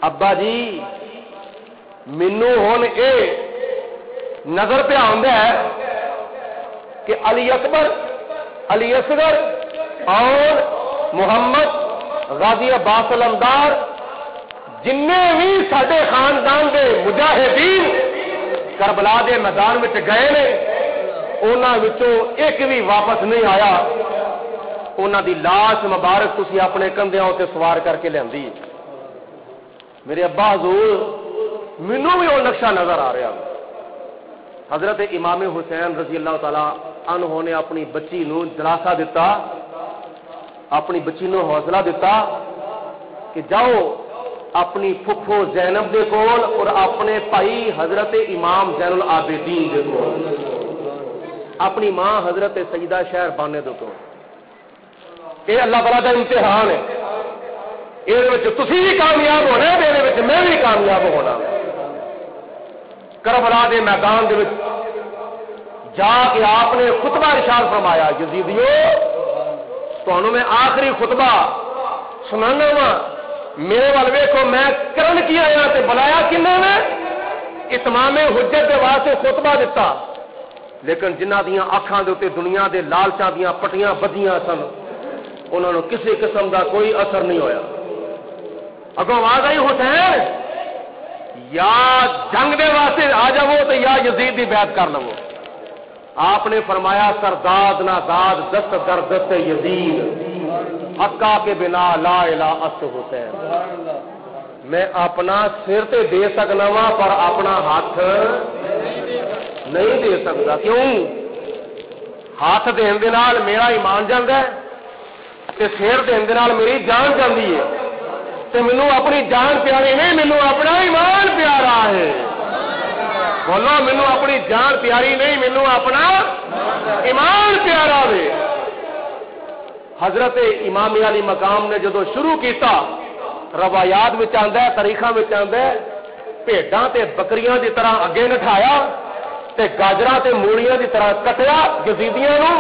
ابا جی مینو ہن اے نظر پہ آندا ہے کہ علی اکبر، علی اصغر اور محمد غازی عباس علمدار جننے بھی ساڈے خاندان دے مجاہدین کربلا دے میدان میں گئے نے، انہاں وچوں ایک بھی واپس نہیں آیا، انہاں دی لاش مبارک تسی اپنے کندھیاں تے سوار کر کے لیندی۔ میرے ابا حضور مینوں بھی وہ نقشہ نظر آ رہا۔ حضرت امام حسین رضی اللہ تعالی عنہ نے اپنی بچی نو دلاسا دیتا، اپنی بچی نو حوصلہ دیتا کہ جاؤ اپنی پھپھو زینب دے کول اور اپنے بھائی حضرت امام زین العابدین دے کول، اپنی ماں حضرت سیدہ شہر بانے دے کول۔ یہ اللہ تعالیٰ کا امتحان ہے، یہ تسی بھی کامیاب ہونا ہے، میرے میں بھی کامیاب ہونا۔ کربلا دے میدان دے جا کے آپ نے خطبہ ارشاد فرمایا، یزیدیو تمہوں میں آخری خطبہ سنانا وا، میرے وال ویکھو میں کرن کی آیا تے بلایا کنے نے؟ اتمام حجت دے واسطے خطبہ دیتا، لیکن جنہ دیاں اکھاں دے اوتے دنیا دے لالچاں دیاں پٹیاں بدیاں سن، انہوں نے کسی قسم دا کوئی اثر نہیں ہویا۔ اگوں آواز آئی حسین یا جنگ دے واسطے آ جاؤ تو یا یزید دی بیعت کر لو۔ آپ نے فرمایا سرداد نہ داد دست در دست یزید، حقا کے بنا لا الہ الا حسین۔ میں اپنا سر تے دے سکنا وا پر اپنا ہاتھ نہیں دے سکتا۔ کیوں؟ ہاتھ دین دے نال میرا ایمان جاندا ہے تے سر دین دے نال میری جان جاندی ہے، تے مینوں اپنی جان پیاری نہیں، مینوں اپنا ایمان پیارا ہے۔ بولو مینوں اپنی جان پیاری نہیں، مینوں اپنا ایمان پیارا ہے۔ حضرت امام علی مقام نے جدو شروع کیتا، روایات میں آندا ہے، تاریخاں میں آندا ہے، بھیڈاں تے بکریاں دی طرح اگے نٹھایا تے گاجراں تے موڑیاں دی طرح کٹیا یزیدیاں نو،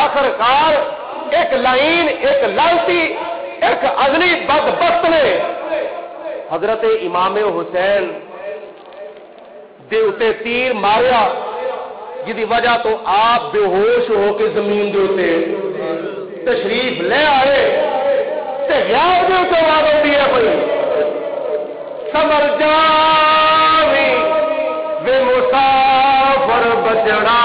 آخرکار ایک لائن، ایک لالتی، ایک اگلی بدبخت نے حضرت امام حسین دے اتے تیر ماریا، جدی وجہ تو آپ بے ہوش ہو کے زمین دے اتے تشریف لے آئے تے غیاب دے اتے آواز آتی ہے پئی سمر جاوی وے مسافر بچڑا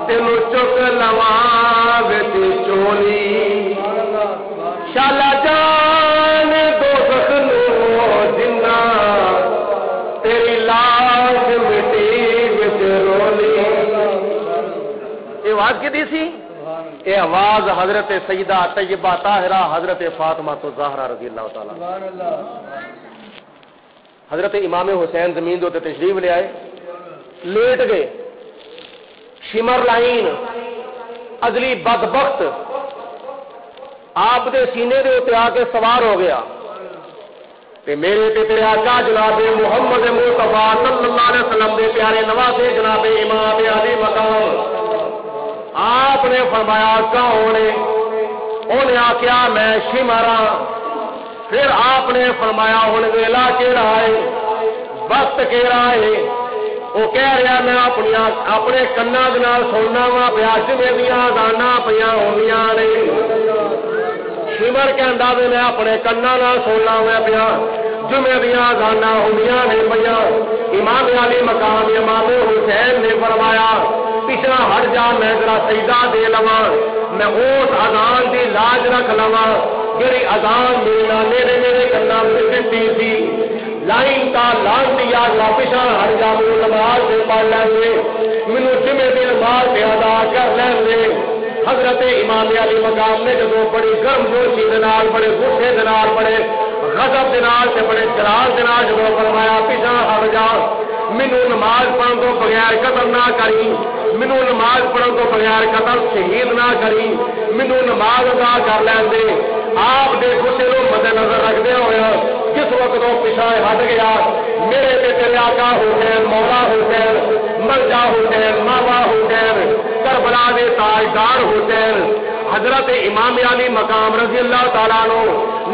تینو چک لواں وچ چولی شالا جان دوزخ نو جنہ تیری لاش مٹی وچ رولی. یہ آواز کی دی سی؟ یہ آواز حضرت سیدہ طیبہ طاہرہ حضرت فاطمہ تو زہرا رضی اللہ تعالی. حضرت امام حسین زمین دے تشریف لے آئے, لیٹ گئے, شمر لائن ازلی بدبخت آپ دے سینے دے اتنے آ کے سوار ہو گیا. تے میرے تے تیرے آقا جناب محمد مصطفیٰ صلی اللہ علیہ وسلم دے پیارے نواسے جناب امام علی مقام آپ نے فرمایا کون ہے؟ انہیں آخیا میں شمر ہاں. پھر آپ نے فرمایا ہوں ویلا کہڑا ہے, وقت کہڑا ہے؟ وہ کہہ رہا میں اپنے کنا سننا وا پیا جمعے دیا گانا پیا ہوئی نے. شمر کہندا بھی میں اپنے کنا سننا وا پیا جمعے دیا گانا ہوئی نے پیا. امام علی مقام امام حسین نے فرمایا پچھلا ہٹ جا میں ذرا سجدہ دے لواں, میں اس اذان دی لاج رکھ لواں جڑی اذان میرے نانے نے میرے کنا میں دتی سی. لائن کا لان دیا پچھلا ہٹ جا مجھے نماز سے پڑھ لیں گے, مینو جمعے دی نماز سے ادا کر لیں گے. حضرت امام علی مقام نے جدو بڑی گرم جوشی دنال بڑے غصے دنال بڑے غضب دنال سے بڑے جلال دنال جدو فرمایا پچھا ہٹ جا, مینو نماز پڑھن تو بغیر قتل نہ کری, مینو نماز پڑھن تو بغیر قتل شہید نہ کری, مینو نماز ادا کر لیں دے. آپ دے غصے کو مد نظر رکھتے ہوئے جس وقت وہ پیچھا ہٹ گیا میرے تے تیرے آقا حسین مولا حسین مرجا حسین ماوا حسین کربلا دے تاجدار حسین حضرت امام علی مقام رضی اللہ تعالیٰ عنہ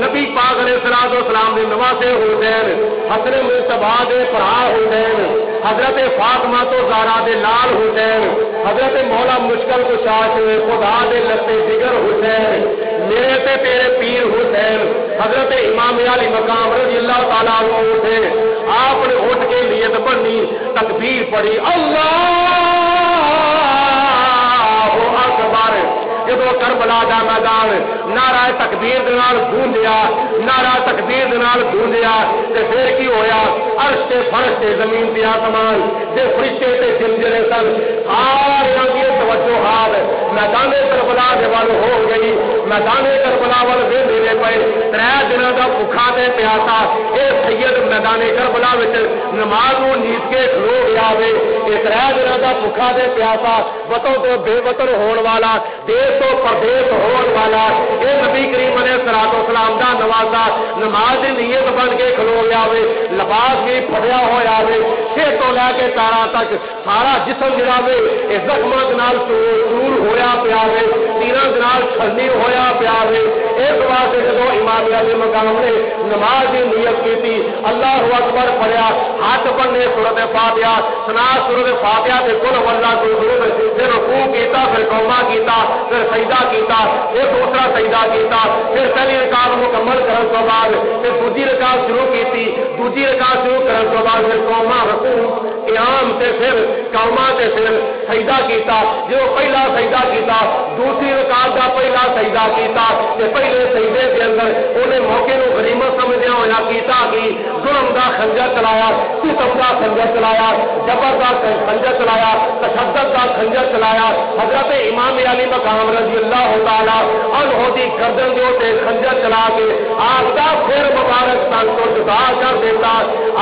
نبی پاک علیہ الصلوۃ والسلام دے نواسے حسین حسن مصطفیٰ دے بھرا حسین حضرت فاطمہ تو زہرا دے لال حسین حضرت مولا مشکل کشا خدا دے لتے جگر حسین میرے تے تیرے پیر حسین حضرت امام علی مقام رضی اللہ تعالیٰ عنہ اٹھے. آپ نے اٹھ کے نیت پڑھنی, تکبیر پڑھی اللہ اکبر. جب کربلا دا میدان نعرہ تکبیر دے نال گونجیا, نعرہ تکبیر دے نال گونجیا تے پھر کی ہویا عرش تے فرش تے زمین تے آسمان دے فرشتے تے زنجیریں سن سارے دی توجہات میدان کربلا دے ول ہو گئی. میدان کربلا ول ویندے پئے 3 دنوں دا بھوکا تے پیاسا اے سید میدان کربلا وچ نماز نوں نیت کے کھلو گیا وے. اے 3 دنوں دا بھوکا تے پیاسا وطن تو بے وطن ہون والا دیس تو پردیس ہون والا اے نبی کریم علیہ الصلوۃ والسلام دا نوازا نماز دی نیت بن کے کھلو گیا وے. لباس بھی پھڑیا ہویا وے, سر تو لے کے تارا تک سارا جسم جڑا وے اے زخماں دے نال چور ہویا پیا وے, تیراں دے نال چھلنی ہویا پیا وے. اس واسطے جدوں امام علی مقام نے نماز دی نیت کیتی اللہ اکبر پڑھیا, ہاتھ بننے سورۃ فاتحہ سنا سورۃ فاتحہ تے کل واللہ تو درود, پھر رکوع کیتا, پھر قوما کیتا, پھر سجدہ کیتا, پھر دوسرا سجدہ کیتا, پھر پہلی رکعت مکمل کرن تو بعد پھر دوسری رکعت شروع کیتی, دوسری رکعت شروع کرن تو بعد پھر قوما رکوع قیام تے پھر قوما تے پھر سجدہ کیتا. جو پہلا سجدہ کیتا دوسری رکعت دا پہلا سجدہ کیتا تے پہلے سجدے دے اندر انہیں موقع نو غنیمت سمجھیا ہویا کیتا کہ ظلم دا خنجر چلایا, ستم دا خنجر چلایا, جبر دا خنجر چلایا, تشدد دا خنجر چلایا. حضرت امام علی مقام رضی اللہ تعالی عنہ دی گردن دے تے خنجر چلا کے آپ دا سر مبارک تن تو جدا کر دیتا.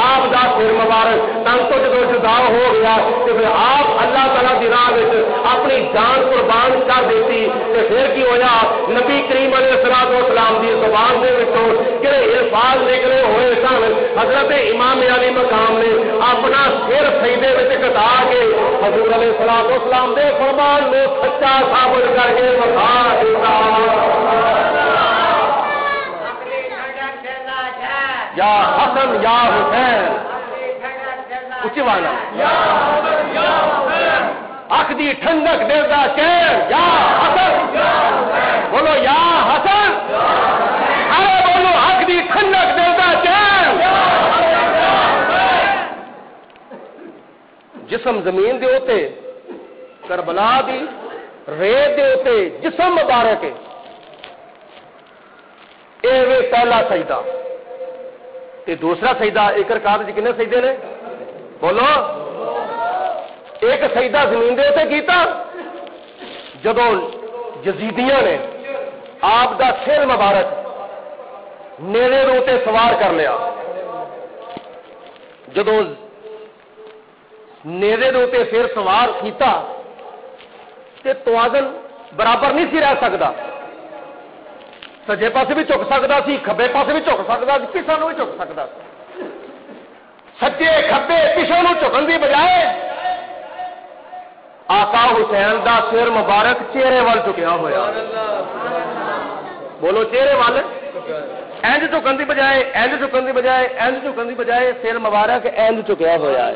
آپ دا سر مبارک تن تو جدو جدا ہو گیا تے پھر آپ اللہ تعالی دی راہ وچ اپنی جان قربان کر دیتی. تے پھر کی ہویا نبی کریم علیہ الصلوۃ والسلام دی زبان دے وچوں کہڑے الفاظ نکلے ہوئے سن. حضرت امام علی مقام نے اپنا سر سجدے وچ کٹا کے حضور علیہ الصلوۃ والسلام دے فرمان نو سچا ثابت کر کے بتا دیتا. یا حسن یا حسین اچھی والا اکھ دی ٹھنڈک دے دا شیر یا حسن بولو یا حسن, ارے بولو اکھ دی ٹھنڈک دے دا شیر جسم زمین دے اوتے کربلا دی ریت دے اوتے جسم مبارک ہے اے پہلا سجدہ تے دوسرا سجدہ ایک رکعت وچ کنے سجدے نے بولو ایک سجدہ زمین دے اوتے کیتا جدوں یزیدیاں نے آپ دا سر مبارک نیرے دے اوتے سوار کر لیا جدوں نیرے دے اوتے سر سوار کیتا تے توازن برابر نہیں سی رہ سکتا سجے پاسے بھی جھک سکتا سی کھبے پاسے بھی جھک سکتا سی پچھا بھی جھک سکتا سی سجے کھبے پچھوں جھکن کی بجائے آقا حسین دا سر مبارک چہرے وال چکیا ہوا بولو چہرے وال اینج جھکن کی بجائے اینج جھکن کی بجائے اینج جھکن کی بجائے سر مبارک اینج چکیا ہوا ہے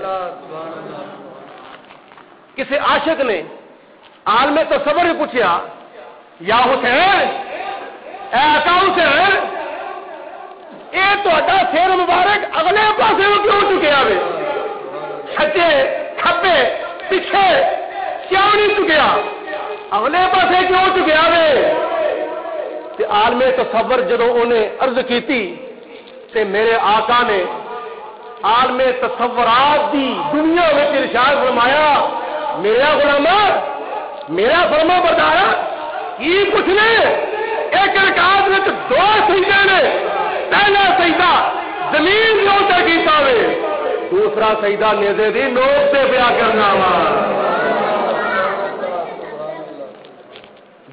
کسی عاشق نے عالم تصور ہی پوچھا یا حسین اے آقا حسین اے تہاڈا سر مبارک اگلے پاسے کیوں چکیا وے سجے کھبے پیچھے کیوں نہیں چکیا اگلے پاسے کیوں چکیا وے تے عالم تصور جدوں انہیں عرض کیتی تے میرے آقا نے عالم تصورات دی دنیا میں ارشاد فرمایا میرا غلامہ میرا فرما بردارا کی پوچھنے ایک رکعت میں دو سجدے نے پہلا سجدہ زمین کے اوپر کیتا وے دوسرا سجدہ نیزے دی نوک تے پیا کرنا وا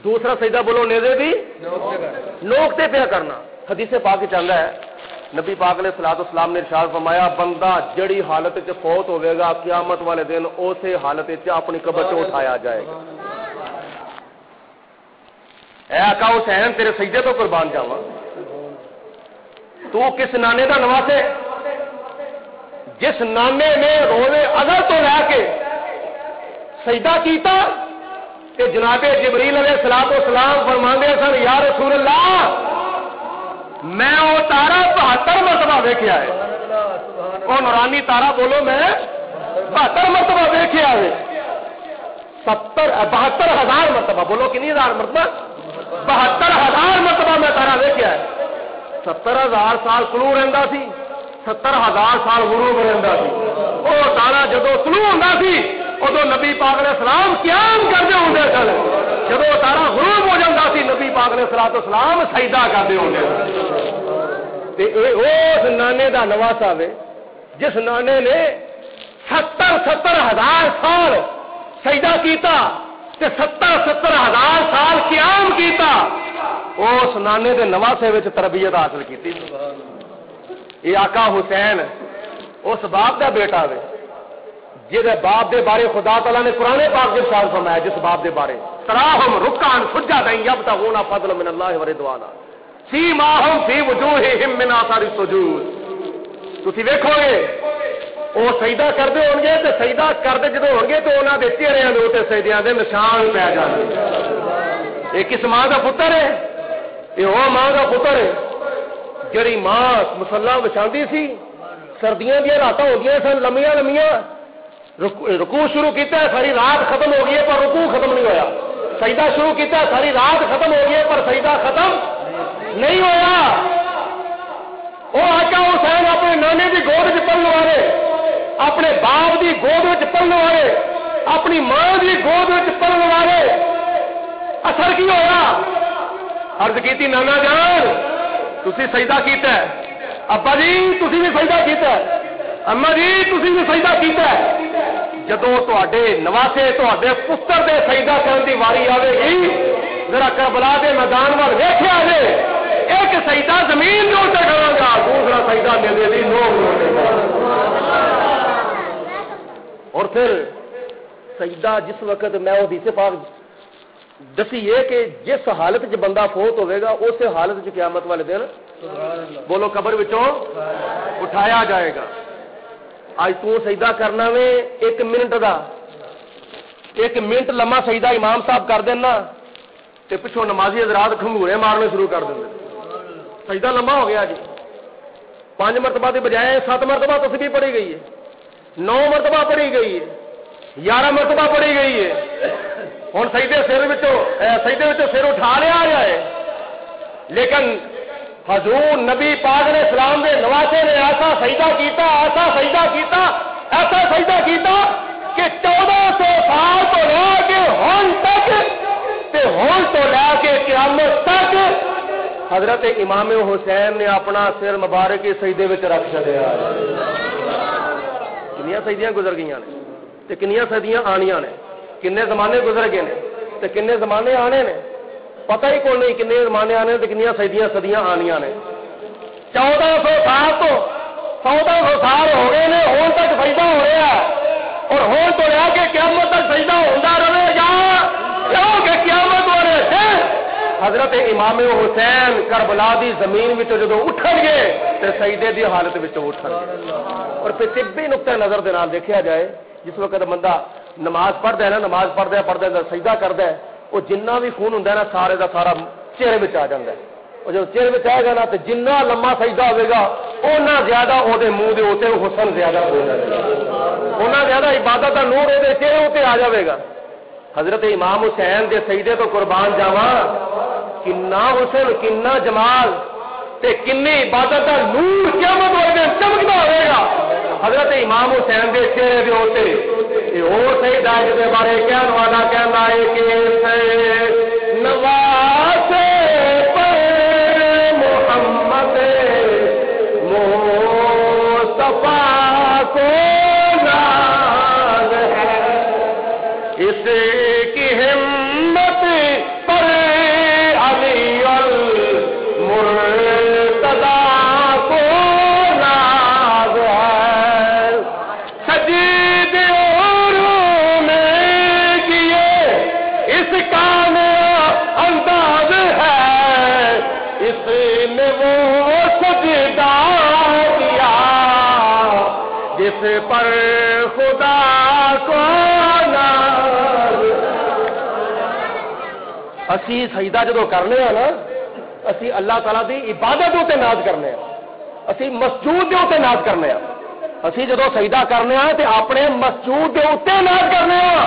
دوسرا سجدہ بولو نیزے دی نوک تے پیا کرنا حدیث پاک وچ آندا ہے نبی پاک علیہ الصلوۃ والسلام نے ارشاد فرمایا بندہ جڑی حالت وچ فوت ہوے گا قیامت والے دن اسی حالت وچ اپنی قبر چ اٹھایا جائے گا اے آقا حسین تیرے سجدے تو قربان جاواں تو کس نانے دا نواز ہے جس نانے نے روزے ازل تو لے کے سجدہ کیتا کہ جناب جبریل علیہ الصلوۃ والسلام فرماندے سن یا رسول اللہ میں وہ تارا 72 مرتبہ ویکھیا ہے وہ نورانی تارا بولو میں 72 مرتبہ ویکھیا ہے 72,000 مرتبہ بولو کنی ہزار مرتبہ 72,000 مرتبہ میں تارا ویکھیا ہے 70,000 سال طلوع رہندا سی 70,000 سال غروب رہندا سی وہ تارا جدو طلوع ہوندا سی ادو نبی پاک علیہ السلام قیام کرتے ہوندے سن جدو تارا غروب ہو جاتا سی نبی پاک علیہ الصلوۃ والسلام سجدہ کرتے ہوندے تے اس نانے دا نواسا وے جس نانے نے 70,000 سال سجدہ کیتا تے 70,000 سال قیام کیتا اس نانے دے نواسے وچ تربیت حاصل کیتی یہ آقا حسین اس باپ دا بیٹا وے جس باپ دے بارے خدا تعالی نے قرآن پاک میں ارشاد فرمایا جس باپ دے بارے تراہم رکعن سجدا یبتغون فضلا من اللہ ورضوانا سیماہم فی وجوہہم من آثار السجود تسی ویکھو گے وہ سجدہ کرتے ہون گے تے سجدہ کرتے جدوں ہون گے تو انہاں دے چہریاں دے اوتے سجدیاں دے نشان پے جان گے یہ کس ماں دا پتر ہے یہ وہ ماں دا پتر ہے جڑی ماں مصلا وچھاندی سی سردیاں دی راتاں ہوندیاں سن لمیاں لمیاں رکوع شروع کیتا ہے ساری رات ختم ہو گئی ہے پر رکوع ختم نہیں ہویا سجدہ شروع کیتا ہے ساری رات ختم ہو گئی ہے پر سجدہ ختم نہیں ہویا وہ آقا حسین اپنے نانے کی گود وچ پلن والے اپنے باپ کی گود وچ پلن والے اپنی ماں کی گود وچ پلن والے اثر کی ہویا عرض کیتی نانا جان تسی سجدہ کیتا ہے ابا جی تسی بھی سجدہ کیتا ہے اما جی تسی بھی سجدہ کیتا ہے جدو تے نواسے تے پتر دے سجدہ کرنے کی واری آئے گی ذرا کربلا دے میدان وال ویکھیا جے ایک سجدہ زمین جو کروں گا دوسرا سجدہ میرے دی نو اور پھر سجدہ جس وقت میں وہ حدیث پاک دسی ہے کہ جس حالت چ بندہ فوت ہوئے گا اس حالت چ قیامت والے دن بولو قبر وچوں اٹھایا جائے گا آج تو سجدہ کرنا وے 1 منٹ دا 1 منٹ لمحہ سجدہ امام صاحب کر دینا تے پچھوں نمازی حضرات کھنگورے مارنے شروع کر دیں سجدہ لمبا ہو گیا جی 5 مرتبہ کے بجائے 7 مرتبہ تسبیح پڑھی گئی ہے 9 مرتبہ پڑھی گئی ہے 11 مرتبہ پڑھی گئی ہے. ہوں سجدے سر اٹھا لیا جائے. لیکن حضور نبی پاک نے اسلام کے نواسے نے ایسا سجدہ کیتا کہ 1400 سال تو لے کے ہون تک تو لے کے قیامت تک حضرت امام حسین نے اپنا سر مبارک سجدے وچ رکھ چھڈیا. کنیاں سجدیاں گزر گئی نے تے کنیاں صدیاں آنیاں نے, کنے زمانے گزر گئے نے تے کنے زمانے آنے نے, پتہ ہی کوئی نہیں کنے زمانے آنے تے کنیاں صدیاں آنیاں نے. 1400 سال تو 1400 سال ہو گئے نے, ہون تک سجدہ ہو رہا ہے اور ہون تو لے کے قیامت تک سجدہ ہوندا رہے گا, کیونکہ قیامت والے دن حضرت امام حسین کربلا دی زمین وچ جدوں اٹھن گے تے سجدے دی حالت وچ اٹھن گے. اور پھر طبی نقطہ نظر دے نال دیکھا جائے, جس وقت بندہ نماز پڑھتا ہے نا, نماز پڑھتا سجدہ کرتا ہے, وہ جنہ بھی خون ہوندا ہے نا سارے دا سارا چہرے وچ آ جاندا ہے. اور جب چہرے وچ آئے گا نا تو جنہ لمبا سجدہ ہوے گا اونا زیادہ او دے منہ دے اوتے حسن زیادہ ہو جائے گا, اونا زیادہ عبادت دا نور او دے چہرے اوتے آ جاوے گا. حضرت امام حسین دے سجدے تو قربان جاواں, کنا حسن کنا جمال تے کنی عبادت دا نور قیامت والے دن چمکدا ہوے گا حضرت امام حسین دے چہرے دے اوتے. اے او سجدہ دے بارے کہن والا کہندا ہے کہ نواسے پر محمد مصطفیٰ کو ناز ہے, اس کی ہمت پر علی المرتضیٰ کو ناز ہے. سجدے عروج میں کیے اس کا انداز ہے, اس میں وہ سجدہ کیا جس پر خدا کو ناز. اسی سجدہ جدو کرنے ہیں نا, اسی اللہ تعالیٰ دی عبادت تے ناز کرنے ہیں, اسی مسجود دے تے ناز کرنے ہیں. اسی جدو سجدہ کرنے ہیں تے اپنے مسجود دے تے ناز کرنے ہیں.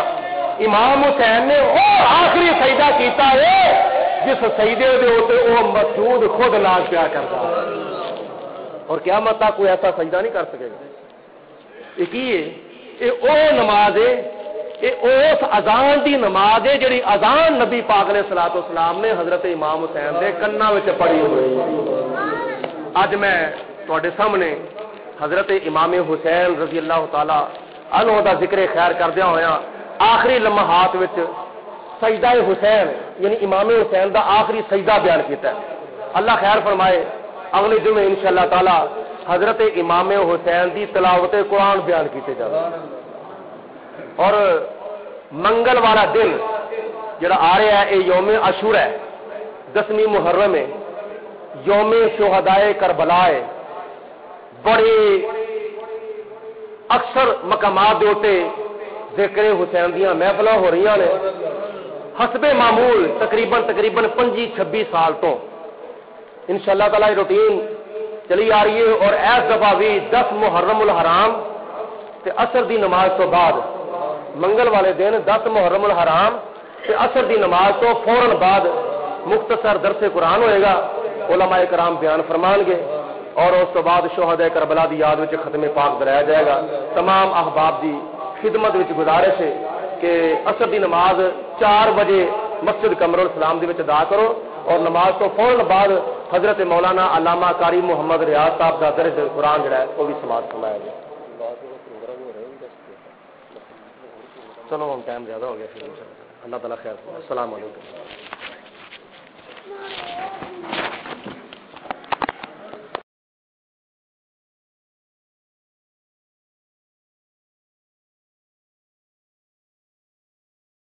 امام حسین نے وہ آخری سجدہ کیتا ہے جس سجدے دے تے وہ مسجود خود ناز پیا کرتا ہے, اور قیامت تک کوئی ایسا سجدہ نہیں کر سکے گا. یہ او نماز ہے, یہ اس اذان دی نماز ہے جڑی اذان نبی پاک علیہ الصلوۃ والسلام نے حضرت امام حسین دے کنا وچ پڑھی ہوئی. اج میں تواڈے سامنے حضرت امام حسین رضی اللہ تعالی عنہ دا ذکر خیر کردیا ہویا آخری لمحات وچ سجدہ حسین یعنی امام حسین دا آخری سجدہ بیان کیتا ہے. اللہ خیر فرمائے, اگلے جمعے انشاءاللہ تعالی حضرت امام حسین دی تلاوت قرآن بیان کیتے جائے. اور منگل والا دن جڑا آ رہا ہے یہ یوم عاشورہ ہے, 10ویں محرم ہے, یوم شہدائے کربلا ہے. بڑے اکثر مقامات دے اوتے ذکر حسین دیاں محفلاں ہو رہی نے حسب معمول تقریباً 25-26 سال تو انشاءاللہ تعالی روٹین چلی آ رہی ہے. اور اس دفعہ بھی 10 محرم الحرام تے عصر دی نماز تو بعد, منگل والے دن 10 محرم الحرام تے عصر دی نماز تو فوراً بعد مختصر درس قرآن ہوئے گا, علماء کرام بیان فرمان گے, اور اس تو بعد شہداء کربلا دی یاد وچ ختم پاک درایا جائے گا. تمام احباب دی خدمت وچ گزارش ہے کہ عصر دی نماز 4 بجے مسجد قمر الاسلام دی وچ ادا کرو, اور نماز تو فوراً بعد حضرت مولانا علامہ قاری محمد ریاض صاحب کا درس قرآن جڑا ہے وہ بھی سماعت فرمایا گیا. چلو ہم ٹائم زیادہ ہو گیا, اللہ تعالیٰ خیر. السلام علیکم.